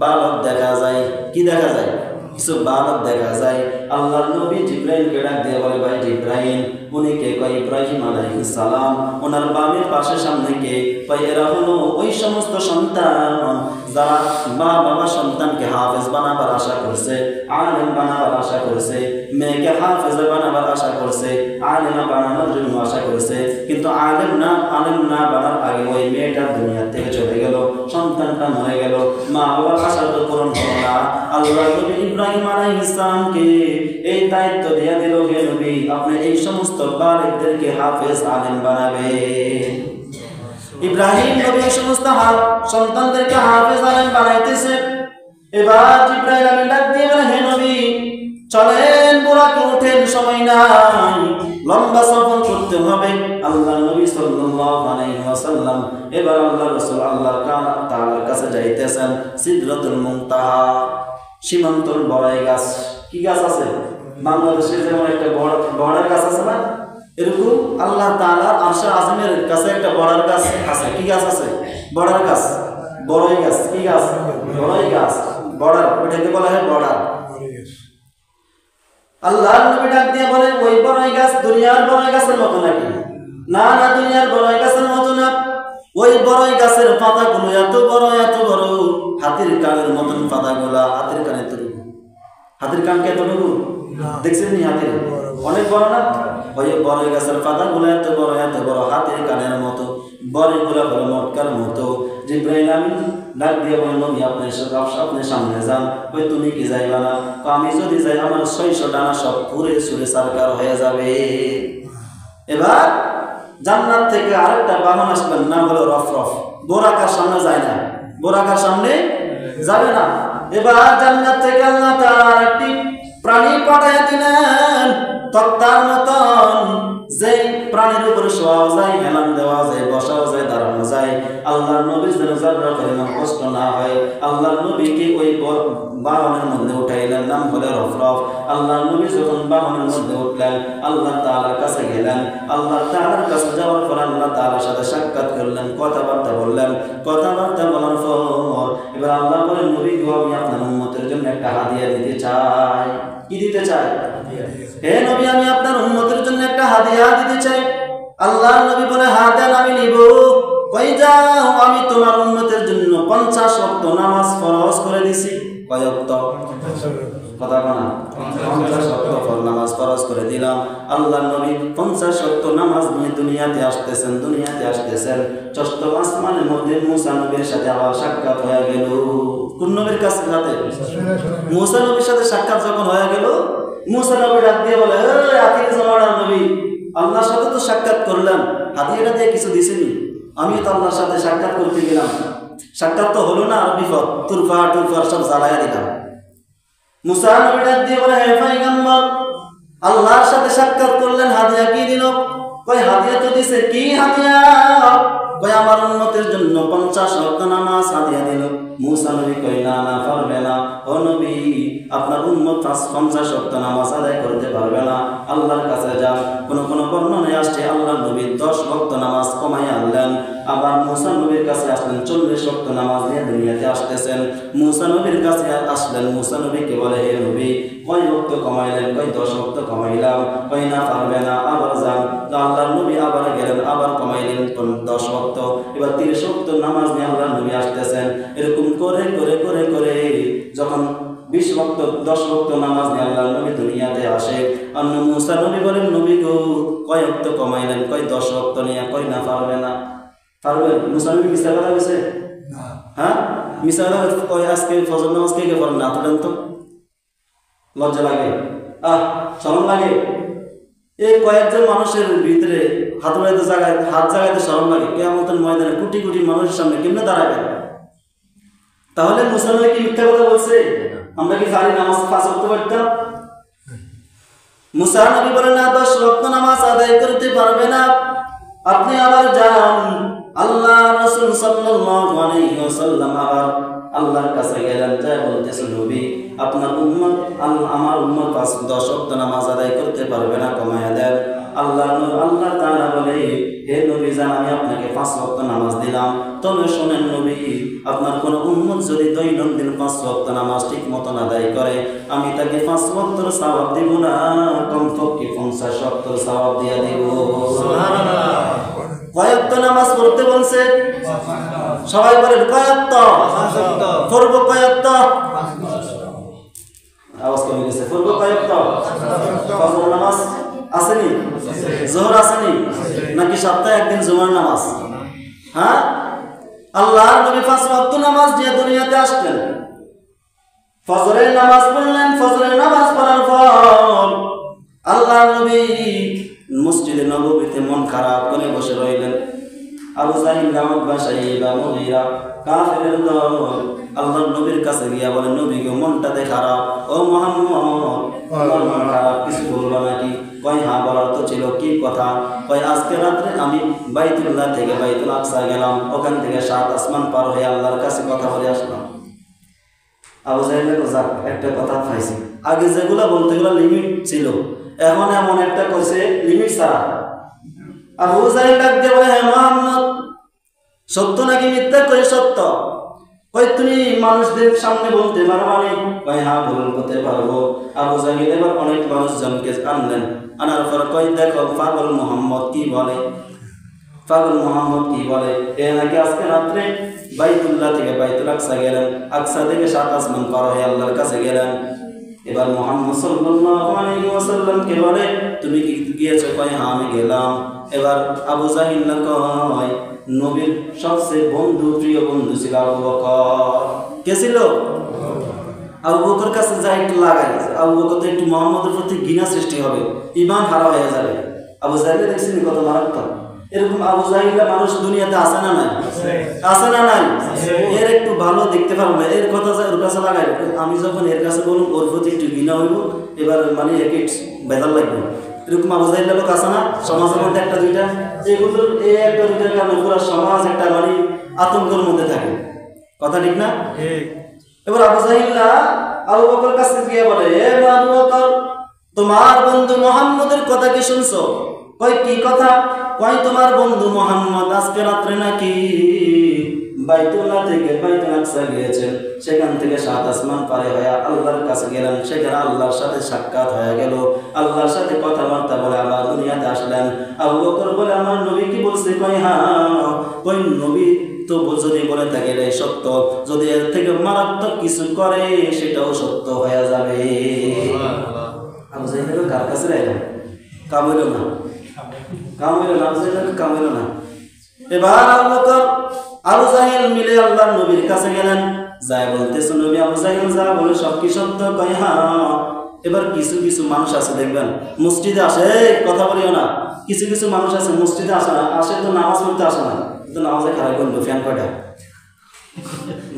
বালক দেখা যায়। কি দেখা যায়? কিছু বালক দেখা যায়। আল্লাহর নবী জিবরাইলকে ডাক দিয়ে বলে, ভাই জিবরাইল, উনি কে? কয় ইব্রাহিম আলাইহিস সালাম। ওনার বামের পাশে সামনে কে? কয় এরা হলো ওই সমস্ত সন্তান যারা বাবা সন্তানকে হাফেজ বানাবার আশা করছে, আলেম বানাবার আশা করছে, মেয়েকে হাফেজ বানাবার আশা করছে, আলেমা বানানোর জন্য আশা করছে, কিন্তু আলেম না বানার আগে ওই মেয়েটা দুনিয়া থেকে চলে গেল, সন্তানটা মরে গেল, মা বাবার আশা তো পূরণ হলো না। আল্লাহ নবী ইব্রাহিম আলাইহিস সালামকে এই দায়িত্ব দিয়ে দিল, হে নবী, আপনি এই সমস্ত বালিকদেরকে হাফেজ আলেম বানাবেন। ইব্রাহিম নবী সমস্ত সন্তানদেরকে হাফেজ আলেম বানাইতেছে। এবার জিবরাইল আমিন ডাক দিয়ে বলে, হে নবী, চলেন বুরাকে উঠেন, সময় নাই, লম্বা সফর করতে হবে। আল্লাহ নবী সাল্লাল্লাহু আলাইহি ওয়াসাল্লাম এবার আল্লাহ রাসূল আল্লাহ তাআলার কাছে যাইতেছেন। সিদরাতুল মুনতাহা, সীমান্তর বড়াই গাছ। কি গাছ আছে? বাংলাদেশে যেমন একটা বড়ার গাছ আছে না, এরকম আল্লাহ তাআলার আরশে আযমের কাছে একটা বড়ার গাছ আছে। কি গাছ আছে? বড়ার গাছ, বড়ই গাছ। কি গাছ? বড়ই গাছ। বড়ার, ওটাকে বলা হয় বড়ার। আল্লাহর নবী ডাক দিয়ে বলেন, ওই বড়ই গাছ দুনিয়ার বড়ই গাছের মতো নাকি? না না, দুনিয়ার বড়ই গাছের মতো না। ওই বড়ই গাছের পাতাগুলো এত বড় হাতির কানের মতন পাতাগুলা। হাতির কান এতটুকু। হাতির কান কি এতটুকু? দেখছেন নি? হাতির অনেক বড় না? ওই বড়ই গাছের পাতাগুলো এত বড় হাতির কানের মতো, বড়ইগুলা বড় মটকার মতো। জিবরাইল আমিন ডাক দিয়ে বলেন, নবী আপনি সামনে যান। ওই তুমি কি যাইবা না? আমি যদি যাই আমার 600 ডানা সব পুরে সুরে সারকার হয়ে যাবে। এবার জান্নাত থেকে আরেকটা বাহন আসবেন, নাম হলো রফরফ। বোরাকার সামনে যায় না, বোরাকার সামনে যাবে না। এবার জান্নাত থেকে আল্লাহ তাআলা আরেকটি প্রাণী পাঠিয়ে দিলেন, তক্তার মতন, যে প্রাণীর উপরে শোয়াও যায়, হেলান দেওয়া যায়, বসাও যায়, দাঁড়ানো যায়। আল্লাহর নবী যেন যাত্রা পরিমাণ কষ্ট না হয়, আল্লাহর নবীকে ওই বাহনের মধ্যে উঠাইলেন, নাম হলো রফরফ। আল্লাহর নবী যখন বাহনের মধ্যে উঠলেন, আল্লাহ তাআলার কাছে গেলেন। আল্লাহ তাআলার কাছে যাওয়ার পর আল্লাহ তাআলার সাথে সাক্ষাৎ করলেন, কথাবার্তা বললেন। কথাবার্তা বলার পর এবার আল্লাহ বলেন, নবী গো, আমি আপনার উম্মতের জন্য একটা হাদিয়া দিতে চাই। কি দিতে চাই? হে নবী, আমি আপনার উম্মতের জন্য একটা হাদিয়া দিতে চাই। আল্লাহর নবী বলে, হ্যাঁ দেন, আমি নিব। কই যাও, আমি তোমার উম্মতের জন্য 50 ওয়াক্ত নামাজ ফরজ করে দিছি। কয় ওয়াক্ত? কথা বলা, 50 ওয়াক্ত নামাজ ফরজ করে দিলাম। আল্লাহর নবী 50 ওয়াক্ত নামাজ নিয়ে দুনিয়াতে আসতেছেন। 6ম আসমানের মধ্যে মূসা নবীর সাথে আবার সাক্ষাৎ হয়ে গেল। কোন নবীর কাছে? মূসা নবীর সাথে সাক্ষাৎ যখন হয়ে গেল, মূসা নবী ডাক দিয়ে বলে, হে আখির জামানার নবী, আল্লাহর সাথে তো সাক্ষাৎ করলাম, হাদিয়াটা দিয়ে কিছু দিছেনি? আমি তো আল্লাহর সাথে সাক্ষাৎ করতে গেলাম, সাক্ষাৎ তো হলো না, আর বিপদ, তুরফার সব জ্বালাইয়া দিলাম। মূসা নবী ডাক দিয়ে বলে, হে পয়গম্বর, আল্লাহর সাথে সাক্ষাৎ করলেন, হাদিয়া কি দিল? কই হাদিয়া তো দিছে। কি হাদিয়া? কই আমার উম্মতের জন্য 50 ওয়াক্ত নামাজ হাদিয়া দিল। মুসা নবী কই না না পারবে না। ও নবী আপনার উম্মত 50 ওয়াক্ত নামাজ আদায় করতে পারবে না, আল্লাহর কাছে যান। কোন কোন বর্ণনায় আসছে আল্লাহর নবী 10 ওয়াক্ত নামাজ কমাই আনলেন। আবার মুসা নবীর কাছে আসলেন 40 ওয়াক্ত নামাজ নিয়ে দুনিয়াতে আসতেছেন। মুসা নবীর কাছে আসলেন, মুসা নবীকে বলে হে নবী কয় ওয়াক্ত কমাইলেন? কয় 10 ওয়াক্ত কমাইলাম। কয় না পারবে না, আবার যান। আল্লাহর নবী আবার গেলেন, আবার কমাইলেন 10 ওয়াক্ত। এবার 30 ওয়াক্ত নামাজ নিয়ে আল্লাহর নবী আসতেছেন। এরকম করে করে করে করে যখন 20 ওয়াক্ত 10 ওয়াক্ত নামাজ নিয়ে আল্লাহর নবী দুনিয়াতে আসে, আর মুসা নবী বলেন নবী গো কয় ওয়াক্ত কমাইলেন? কয় 10 ওয়াক্ত নিয়ে। কয় না পারবে না। পারবে? মুসা নবী মিথ্যা কথা বলেছে? হ্যাঁ মিথ্যা কথা কয়। আজকে ফজর নামাজ কে কে পড়েন না তোলেন তো? লজ্জা লাগে, শরম লাগে। এই কয়েকজন মানুষের ভিতরে হাত জায়গাতে শরম লাগে। কিয়ামতের ময়দানে কোটি কোটি মানুষের সামনে কেমনে দাঁড়াবেন? তাহলে মুসা নবী কি মিথ্যা কথা বলছে? আমরা কি খালি নামাজ 5 ওয়াক্ত পড়তাম? মুসা নবী বলেন না 10 ওয়াক্ত নামাজ আদায় করতে পারবে না। আপনি আবার যান। আল্লাহ রাসূল সাল্লাল্লাহু আলাইহি ওয়াসাল্লাম আবার আল্লাহর কাছে গেলেন, তাই বলতেছেন নবী আপনার উম্মত আমার উম্মত 10 ওয়াক্ত নামাজ আদায় করতে পারবে না, কমায়া দেন। আল্লাহ তাআলা বলে হে নবী যান, আমি আপনাকে 5 ওয়াক্ত নামাজ দিলাম, তবে শুনেন নবী আপনার কোন উম্মত যদি দৈনন্দিন 5 ওয়াক্ত নামাজ ঠিক মতন আদায় করে, আমি তাকে 5 ওয়াক্তের সওয়াব দিব না, কমপক্ষে 50 ওয়াক্তের সওয়াব দিয়ে দিব। সুবহানাল্লাহ। কয়েকত নামাজ পড়তে বলছে? সবাই বলেন কয়েকত পড়ব। কয়েকত আওয়াজ কমে গেছে। পড়ব কয়েকত। ফজর নামাজ আসেনি? যোহর আসেনি? নাকি সপ্তাহে একদিন জুমার নামাজ? হ্যাঁ আল্লাহর নবী 5 ওয়াক্ত নামাজ দিয়ে দুনিয়াতে আসলেন। ফজরের নামাজ পড়লেন। ফজরের নামাজ পড়ার পর আল্লাহর নবী মসজিদে নববীতে মন খারাপ করে বসে রইলেন। আবু জাহিল নামক বাসাইবা মুগীরা কাফেরের দল আল্লাহর নবীর কাছে গিয়া বলে নবী গো মনটাতে খারাপ, ও মুহাম্মদ তোমার মন খারাপ, কিছু বলবা নাকি? কয় হ্যাঁ বলার তো ছিল। কি কথা? কয় আজকে রাত্রে আমি বাইতুল্লাহ থেকে বাইতুল আকসা গেলাম, ওখান থেকে 7 আসমান পার হয়ে আল্লাহর কাছে কথা বলে আসলাম। আবু জাহিল যাক একটা কথা পাইছি, আগে যেগুলা বলতে গেলে লিমিট ছিল, এখন এমন একটা করছে লিমিট ছাড়া। আবু জাহিল ডাক দিয়ে বলে হে মুহাম্মদ সত্য নাকি মিথ্যা? কই সত্য। কই তুমি মানুষদের সামনে বলতে পারবা না? কই হ্যাঁ বলতে পারবো। আবু জাহিল এবার অনেক মানুষজনকে আনলেন, আনার পর কই দেখো পাগল মুহাম্মদ কি বলে। পাগল মুহাম্মদ কি বলে? এ নাকি আজকে রাত্রে বাইতুল্লাহ থেকে বাইতুল আকসা গেলেন, আকসা থেকে 7 আসমান পার হয়ে আল্লাহর কাছে গেলেন। এবার মুহাম্মদ সাল্লাল্লাহু আলাইহি ওয়াসাল্লাম কে বলে তুমি কি গিয়েছো? কয় হ্যাঁ আমি গেলাম। এবার আবু জাহিল না কয় নবীর সবচেয়ে প্রিয় বন্ধু ছিল আবু বকর। কে ছিল? আবু বকর কাছে যাই একটু লাগাই, আবু বকর তো একটু মুহাম্মদের প্রতি ঘৃণা সৃষ্টি হবে, ঈমান হারা হয়ে যাবে। আবু জাহিল দেখছেন কত মারাত্মক। এরকম আবু জাহিল মানুষ দুনিয়াতে আছে না নাই? আছে না নাই? এর একটু ভালো দেখতে পারবো না, এর কথা ওর কাছে লাগাই। আমি যখন এর কাছে বলুন ওর প্রতি একটু ঘৃণা হইব, এবার মানে একে বেদাল লাগবে। এরকম আবু জাহিল লোক আছে না সমাজের মধ্যে? একটা দুইটা, এগুলোর এই একটা দুইটার কারণে পুরো সমাজ একটা মানে আতঙ্কের মধ্যে থাকে। কথা ঠিক না? এবার আবু জাহিল আবু বকর কাছে গিয়ে বলে এ আবু বকর তোমার বন্ধু মুহাম্মদের কথা কি শুনছো? কয় কি কথা? কয় তোমার বন্ধু মুহাম্মদ আজকে রাত্রে নাকি বাইতুল্লাহ থেকে বাইতুল আকসা গিয়েছেন, সেখান থেকে 7 আসমান পারে হয়ে আল্লাহর কাছে গেলেন, সেখানে আল্লাহর সাথে সাক্ষাৎ হয়ে গেল, আল্লাহর সাথে কথাবার্তা বলে আবার দুনিয়াতে আসলেন। আবু বকর বলে আমার নবী কি বলছে? কয় হ্যাঁ। কয় নবী তো যদি বলে থাকে এটাই সত্য, যদি এর থেকে মারাত্মক কিছু করে সেটাও সত্য হয়ে যাবে। আবু জাহিল কার কাছে রাইলেন? কাম হইল না, কাম হইল না, আবু জাহিল কাম হইল না। এবার আবু বকর আবু জাহিল মিলে আল্লাহর নবীর কাছে গেলেন, যাই বলতেছে নবী আবু জাহিল যা বলে সব কি সত্য? কয় হ্যাঁ। এবার কিছু কিছু মানুষ আছে দেখবেন মসজিদে আসে, কথা বলিও না, কিছু কিছু মানুষ আছে মসজিদে আসে না, আসে তো নামাজ পড়তে আসে না, তো নামাজে খারাপ করলো ফ্যান কয়টা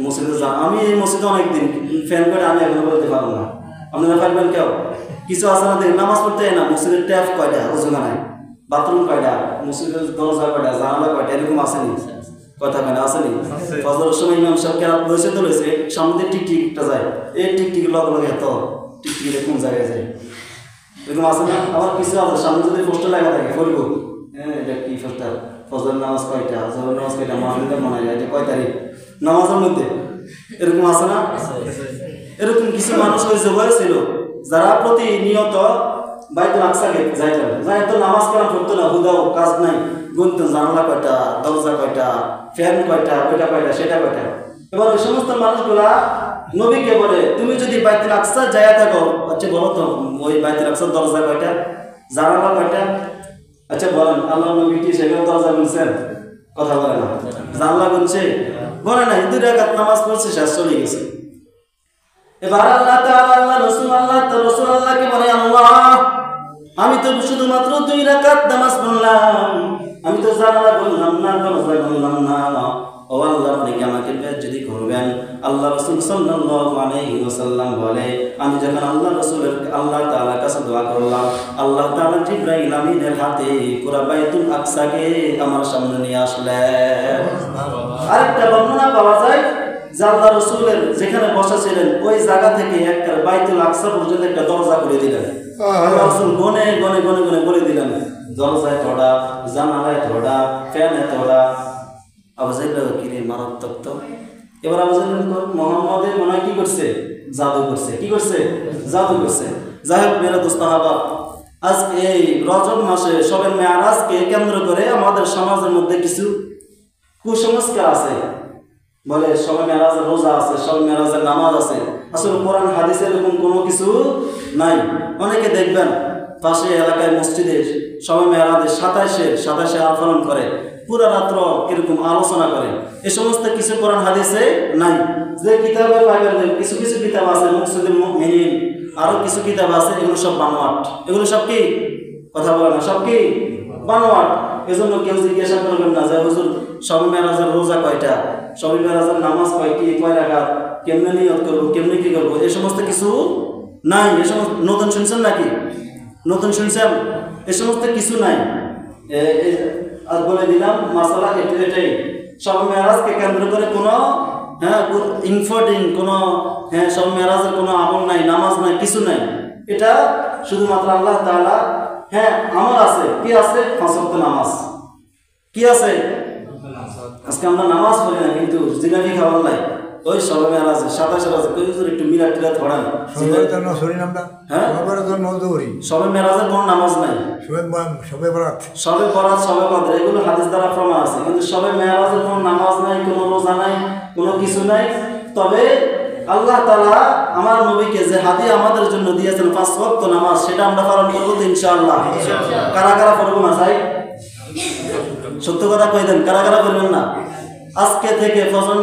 মসজিদে যান। আমি এই মসজিদে অনেকদিন ফ্যান কয়টা আমি এখনো বলতে পারবো না, আপনারা পারবেন কেউ? কিছু আছে না দেখ নামাজ পড়তে না, মসজিদের ট্যাপ কয়টা, ওজনা নাই, বাথরুম কয়টা, মসজিদের দরজা কয়টা, জানালা কয়টা, এরকম আসেনি? কথা কেন আসেনি? ফজরের সময় ইমাম সাহেব কেরাত লইছে তো লইছে, সামনে টিকটিক একটা যায়, এই টিকটিক লগে লগে এত টিকটিক কোন জায়গায় যায় এরকম আছে না? আবার কিছু আছে সামনে যদি পোস্টার লাগা থাকে ফরিব, হ্যাঁ এটা কি পোস্টার, ফজর নামাজ কয়টা, জোহর নামাজ কয়টা, মাহফিলের মনে হয় এটা কয় তারিখ নামাজের মধ্যে, এরকম আছে না? এরকম কিছু মানুষ হয়েছে হয়েছিল যারা প্রতিনিয়ত বাইতুল আকসাকে যাইতেন, যাই তো নামাজ কালাম পড়তো না, হুদাও কাজ নাই, গুনতেন জানালা কয়টা, দরজা কয়টা, ফ্যান কয়টা, ওইটা কয়টা, সেটা কয়টা। এবার ওই সমস্ত মানুষগুলা নবীকে বলে, তুমি যদি বাইতুল আকসা যাইয়া থাকো, আচ্ছা বলো তো ওই বাইতুল আকসার দরজা কয়টা, জানালা কয়টা, আচ্ছা বলেন আল্লাহ নবী কি সেগুলো দরজা গুনছেন? কথা বলে না। জানালা গুনছে? বলে না। দুই রাকাত নামাজ পড়ছে, শেষ চলে গেছে। এবার আল্লাহ তাআলা আল্লাহ রাসূল আল্লাহকে বলে, আল্লাহ আমি তো শুধুমাত্র 2 রাকাত নামাজ পড়লাম, আমি তো জানালা বললাম না, দরজা বললাম না, ও আল্লাহ আপনি কি আমাকে বেজ্জতি করবেন? আল্লাহ রাসূল সাল্লাল্লাহু আলাইহি ওয়াসাল্লাম বলে, আমি যখন আল্লাহ তাআলার কাছে দোয়া করলাম, আল্লাহ তাআলা জিবরাইল আমিনের হাতে পুরা বাইতুল আকসাকে আমার সামনে নিয়ে আসলেন। আরেকটা বর্ণনা পাওয়া যায় যে আল্লাহ রাসূলের যেখানে বসা ছিলেন ওই জায়গা থেকে একটা বাইতুল আকসা পর্যন্ত একটা দরজা করে দিলেন। আল্লাহ রাসূল গনে গনে গনে গনে বলে দিলেন, দরজায় থোড়া, জানালায় থোড়া, ফ্যানে থোড়া। আবু জাহল কিরে মারাত্মক তো। এবার আবু জাহল মুহাম্মদের মনে হয় কি করছে? জাদু করছে। কি করছে? জাদু করছে। যাই হোক মেরা দোস্ত সাহাবা, আজকে এই রজব মাসে শবে মেরাজকে কেন্দ্র করে আমাদের সমাজের মধ্যে কিছু কুসংস্কার আছে। বলে শবে মেরাজের রোজা আছে, শবে মেরাজের নামাজ আছে। আসলে কোরআন হাদিসে এরকম কোনো কিছু নাই। অনেকে দেখবেন পাশে এলাকায় মসজিদে শবে মেরাজের 27 আফরণ করে, পুরা রাত্র কিরকম আলোচনা করে। এই সমস্ত কিছু কোরআন হাদিসে নাই। যে কিতাবে পাইবেন, কিছু কিছু কিতাব আছে মুকসিদুল মুমিনিন, আরো কিছু কিতাব আছে, এগুলো সব বানোয়াট। এগুলো সব কি? কথা বলে না, সব কি? বানোয়াট। এজন্য কেউ জিজ্ঞাসা করবেন না যে হুজুর শবে মেরাজের রোজা কয়টা, শবে মেরাজের নামাজ কয় রাকাত, কেমনে নিয়ত করব, কেমনে কি করব, এই সমস্ত কিছু নাই। এই সমস্ত নতুন শুনছেন নাকি? নতুন শুনছেন? এই সমস্ত কিছু নাই। আর বলে দিলাম মাসালা এটাই, শবে মেরাজকে কেন্দ্র করে কোনো কোনো শবে মেরাজের কোনো আমল নাই, নামাজ নাই, কিছু নাই। এটা শুধুমাত্র আল্লাহ তাআলা আমল আছে। কি আছে? 5 ওয়াক্ত নামাজ। কি আছে? আজকে আমরা নামাজ পড়ি না, কিন্তু জিলাপি খাওয়ার নাই। ওই শবে মেরাজ 27 আছে, কই হুজুর একটু মিলাদ টিলাদ পড়ান। শবে মেরাজের কোনো নামাজ নাই। শবে বরাত, শবে কদর, এগুলো হাদিস দ্বারা প্রমাণ আছে। কিন্তু শবে মেরাজের কোনো নামাজ নাই, কোনো রোজা নাই, কোনো কিছু নাই। তবে আল্লাহ তাআলা আমার নবীকে যে হাদিয়া আমাদের জন্য দিয়েছেন 5 ওয়াক্ত নামাজ, সেটা আমরা পালন করব ইনশাআল্লাহ। কারা কারা পড়বো না চাই? সত্য কথা কই দেন, কারা কারা পড়বেন না? আজকে থেকে ফজর